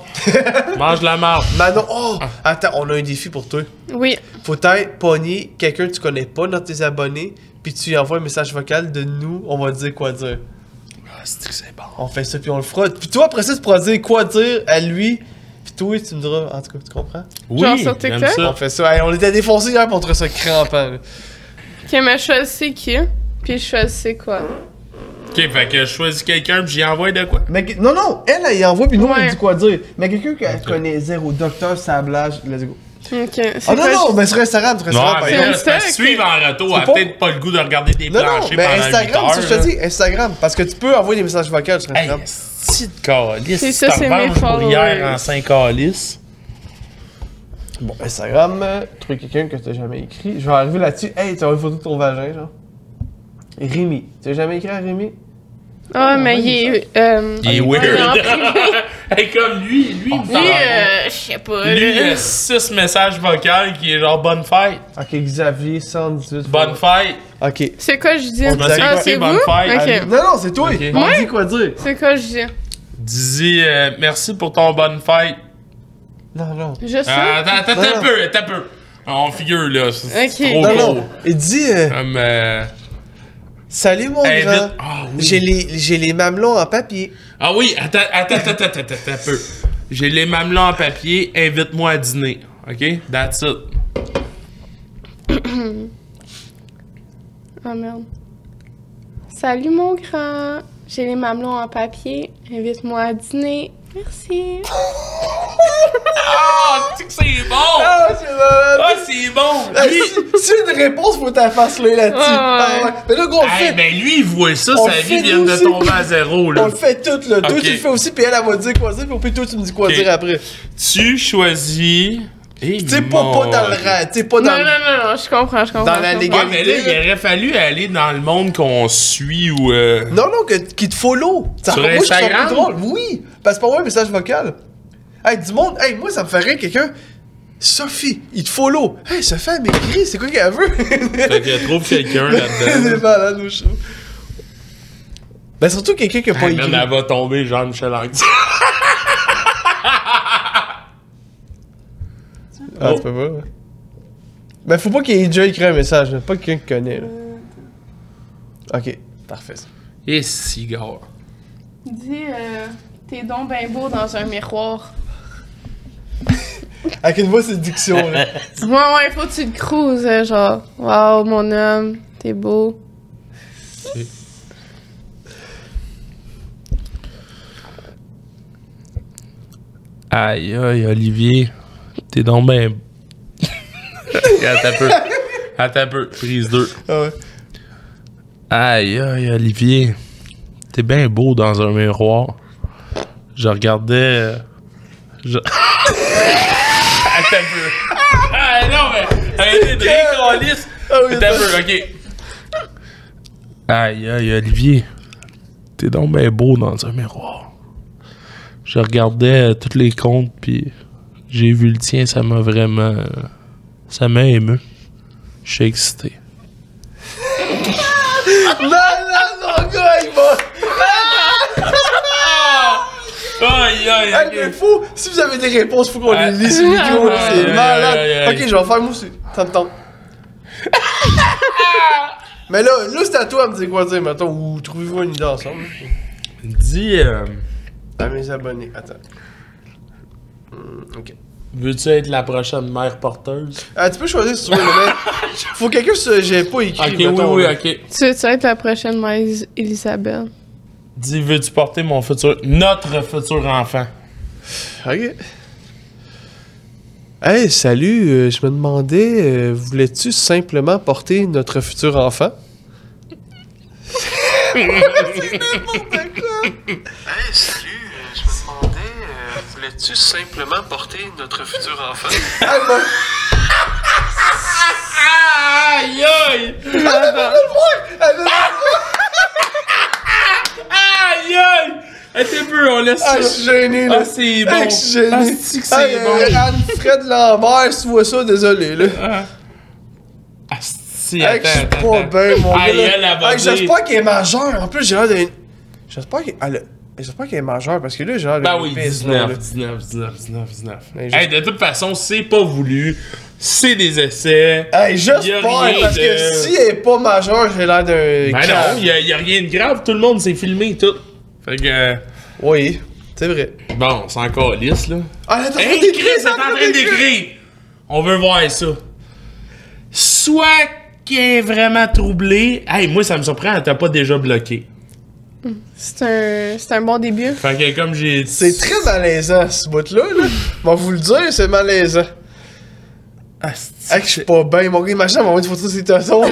Mange la marde. Manon, oh! Attends, on a un défi pour toi. Oui. Faut être pogner quelqu'un que tu connais pas dans tes abonnés, puis tu lui envoies un message vocal de nous, on va te dire quoi dire. Ah, c'est bon. On fait ça, puis on le fera. Puis toi, après ça, tu pourras dire quoi dire à lui, puis toi, tu me diras. En tout cas, tu comprends? Oui, Genre sur j'aime TikTok? ça. On fait ça. Hey, on était défoncés hier, puis on trouvait ça crampant. Là. Ok, mais je choisis qui? Puis je choisis quoi? Ok, fait que je choisis quelqu'un pis j'y envoie de quoi? Mais non, non, elle y envoie, puis nous, on Ouais. lui dit quoi dire. Mais quelqu'un qu'elle connaît zéro, docteur Sablage, let's go. Ok. C'est Ah non, quoi, non, mais sur Instagram, sur Non, Instagram, par mais exemple. là, c'est parce que ok. suivre en retour, elle a pas- peut-être pas le goût de regarder des Non, non, planchers mais pendant 8 Instagram, heures. c'est ce que je te dis, Instagram. Parce que tu peux envoyer des messages vocaux sur Hey, Instagram. petite calice. C'est ça, c'est mes pour followers. hier en 5 calices. Bon, Instagram, trouver quelqu'un que t'as jamais écrit. Je vais arriver là-dessus. Hey, tu as une photo de ton vagin, genre. Rémi. Tu as jamais écrit à Rémi? Ah, mais il est. Il est ouais, en weird. privé. Hey, comme lui, il me Lui, parle. je sais pas. Lui, il là. a 6 messages vocaux qui est genre bonne fête. Ok, Xavier, 118. Bonne fête. Ok. C'est quoi je dis? On va Ah, dire c'est bonne vous? fête. Ok. Non, non, c'est toi. Ok. On Ouais. dit quoi dire. C'est quoi je dis? Dis merci pour ton bonne fête. Non, non. Juste ça? Attends Non, un non. peu, attends un peu. On figure là, c'est Ok. trop Non, gros. non. Il dit Comme Salut mon invite- grand. Ah oui. J'ai les mamelons en papier. Ah oui, attends un peu. J'ai les mamelons en papier, invite-moi à dîner. OK? That's it. Oh merde. Salut mon grand. J'ai les mamelons en papier. Invite-moi à dîner. Merci. Ah, tu sais que c'est bon! Ah, c'est malade. Ah, c'est bon! Hey, Lui, si une réponse, faut ta face là là-dessus. Ouais, ouais. Ah, ouais. Mais là, gros, on le hey, fait. ben lui, il voit ça, On sa le vie fait vient nous de aussi. tomber à zéro, On là. le fait tout, là. Toi, Ok. tu le fais aussi, puis elle va te dire quoi dire, puis toi, tu me dis quoi Ok. dire après. Tu choisis... Tu sais, pas dans le rang, tu sais, pas dans Non, non, non, non, je comprends, je comprends. Dans la je comprends. Ouais, mais là, il aurait fallu aller dans le monde qu'on suit ou... Non, non, qui te follow. Ça Sur moi, je trouve ça Instagram? plus drôle. Oui, parce que c'est pas moi un message vocal. Hey, du monde, hey, moi, ça me ferait quelqu'un. Sophie, il te follow. Hey, Sophie, elle m'écrit, c'est quoi qu'elle veut? Fait qu'elle trouve quelqu'un là-dedans. C'est malade, nous, je trouve. Ben, surtout quelqu'un qui a pas Hey, écrit. man, elle va tomber, Jean-Michel Anctil. Ah, tu peux pas, ouais. Ben, faut pas qu'il ait déjà écrit un message, là. Pas quelqu'un qui connaît, là. Ok, parfait. Ça. Et cigare. Dis, t'es donc ben beau dans un miroir. Avec une voix séduction, là. Ouais, faut que tu te cruises, genre. Waouh, mon homme, t'es beau. Aïe, aïe, Olivier. T'es donc ben. Attends un peu. Prise 2. Ah ouais. Aïe, aïe, Olivier. T'es bien beau dans un miroir. Je regardais. Attends un peu. Ah non, mais. Arrêtez de rire, câlisse. oui, Attends un peu, ok. Aïe, aïe, Olivier. T'es donc bien beau dans un miroir. Je regardais tous les comptes, puis j'ai vu le tien, ça m'a vraiment. Ça m'a ému. Je suis excité. Malade, mon gars, il va. Aïe, aïe, Hey, mais faut. Si vous avez des réponses, faut qu'on les lise sur le micro, là. C'est Aïe, malade. aïe, aïe. Ok, je vais faire moi aussi. Tente. Mais là, c'est à toi à me dire quoi dire, mettons, ou trouvez-vous une idée ensemble. Dis, À mes abonnés. Attends. Ok. veux-tu être la prochaine mère porteuse? Tu peux choisir si tu veux, mais faut quelqu'un que j'ai pas écrit. Ok, mettons, oui, là. ok. Tu veux être la prochaine mère Elisabeth? Dis, veux-tu porter notre futur enfant? Ok. Hey, salut, je me demandais, voulais-tu simplement porter notre futur enfant? Hey, salut, je me demandais, voulais-tu simplement porter notre futur enfant? Hey, bon. Aïe, aïe! Aïe, aïe! Hey, t'es peu, on laisse Ah, ça. je suis gêné, là. Ah, c'est bon. Hey, je suis gêné. Ah, c'est que c'est bon. Anne-Fred Lambert, si tu vois ça, désolé, là. Ah, si, Hey, je suis attends. pas bien, mon gars. Aïe, là. elle, elle va Hey, dire- j'espère qu'elle est majeure. En plus, j'ai l'air d'un. J'espère qu'elle est majeure, parce que là, j'ai l'air Ben d'un oui, pisse, là, 19. Mais Hey, de toute façon, c'est pas voulu. C'est des essais. Hey, j'espère, Y a rien parce de- que si elle est pas majeure, j'ai l'air d'un. Ben cave. non, y a rien de grave. Tout le monde s'est filmé, tout. Fait que. Oui, c'est vrai. Bon, c'est encore lisse, là. Ah, elle est en train Hey, d'écrire, Chris, c'est en train d'écrire. On veut voir ça. Soit qu'elle est vraiment troublée. Hey, moi, ça me surprend, elle t'a pas déjà bloqué. C'est un bon début. Fait que comme j'ai dit. C'est très malaisant, ce bout-là, là. Bon, vous le dire, c'est malaisant. Asti. Hey, je suis pas bien, mon gars. Imagine avoir une photo de ses tossons.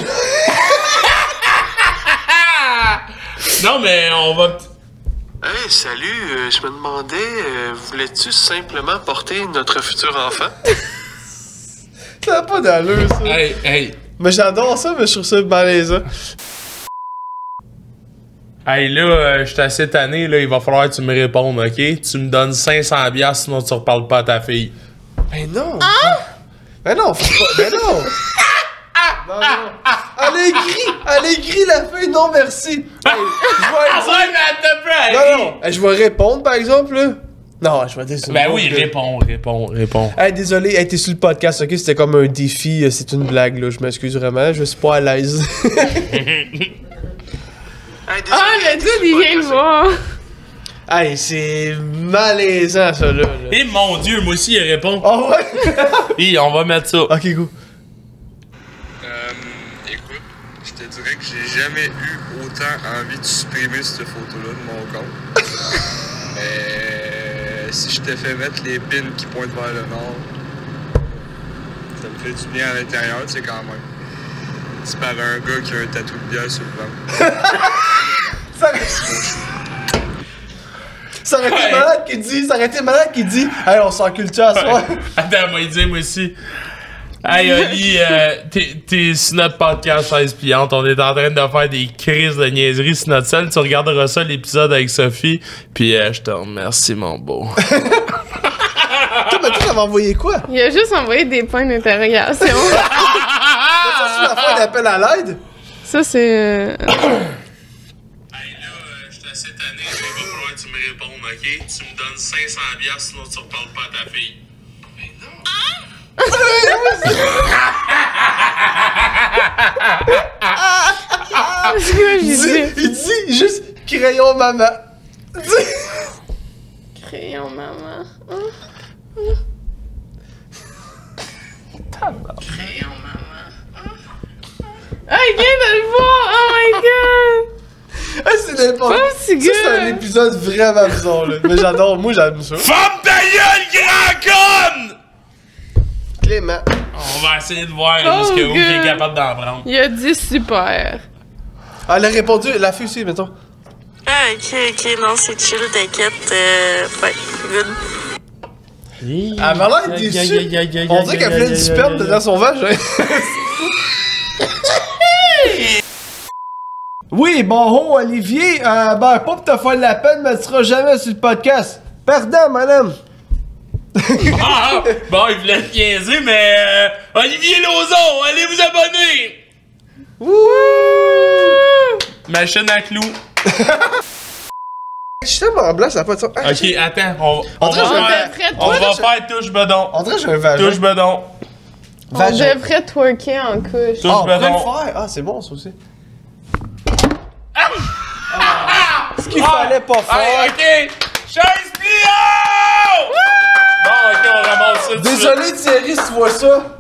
Non, mais on va. Hey, salut, je me demandais, voulais-tu simplement porter notre futur enfant? Ça n'a pas d'allure, ça. Hey. Mais j'adore ça, mais je trouve ça malaisant. Hey, là, je suis assez tanné, là. Il va falloir que tu me répondes, ok? Tu me donnes 500$, sinon tu reparles pas à ta fille. Mais non! Mais non, faut pas. Mais non! Non. Elle a écrit la fille, non merci! Hey, je vais Ah ouais, mais attends un peu, hey. Non! Hey, je vais répondre par exemple, là. Non, je vais dire ça. Ben oui, réponds. Hey, désolé, hey, t'es sur le podcast, ok? C'était comme un défi, c'est une blague, là. Je m'excuse vraiment, je suis pas à l'aise. Hey, désolé, Ah, le dude, il vient le voir. Hey, c'est malaisant, ça, là. Et mon Dieu, moi aussi, il répond. Oh ouais? Et on va mettre ça. Ok, go. Écoute, je te dirais que j'ai jamais eu autant envie de supprimer cette photo-là de mon compte. Mais si je t'ai fait mettre les pins qui pointent vers le nord, ça me fait du bien à l'intérieur, tu sais, quand même. C'est par un gars qui a un tatou de bière sur le ventre. Ça aurait été malade qui dit, hey, on s'encule-tu à soir? Attends, moi, il dit, moi aussi. Hey, Oli, t'es sur notre podcast Chaise Pliante. On est en train de faire des crises de niaiserie sur notre selle. Tu regarderas ça, l'épisode avec Sophie. Puis je te remercie, mon beau. t'avais envoyé quoi? Il a juste envoyé des points d'interrogation. Ça, c'est la fois d'appel à l'aide? Ça, c'est... Hey, là, je suis assez tanné, mais il va falloir que tu me répondes, ok? Tu me donnes 500 $, sinon tu reparles pas à ta fille. Mais non! C'est quoi j'ai dit? Il dit juste crayon maman. Crayon maman. Crayon maman. Ah, il vient de le voir! Oh my god! Ah, c'est n'importe Pas quoi. si Ça, c'est un good. épisode vraiment bizarre, là. Mais j'adore, moi j'aime ça. Femme ta gueule, grand conne! Clément. On va essayer de voir Oh, jusqu'où il est good. capable d'en prendre. Il a dit super. Ah, elle a répondu, la fille aussi, mettons. Ah, ok, non, c'est chill, t'inquiète. Ouais, good. Elle avait l'air déçue. On dirait qu'elle voulait du sperme dedans son vagin. Oui, bon, Olivier, ben, pas pour te faire la peine, mais tu seras jamais sur le podcast. Pardon, madame. Ah, bon, il voulait te niaiser, mais Olivier Lauzon, allez vous abonner! Wouh! Machine à clous. Je suis tellement blanc, ça n'a pas de sens. Ah, Ok, attends, on dirait va que faire, on va faire touche bedon. On dirait que j'ai un vagin. Touche bedon. On devrait twerker en couche. Touche Ah, on pourrait bedon. le faire. Ah, c'est bon, ça aussi. Ce qu'il fallait pas faire. Hey, ok! Chaise pliante! Bon, ok, on ramasse ça. tout de suite. Désolé, Thierry, si tu vois ça.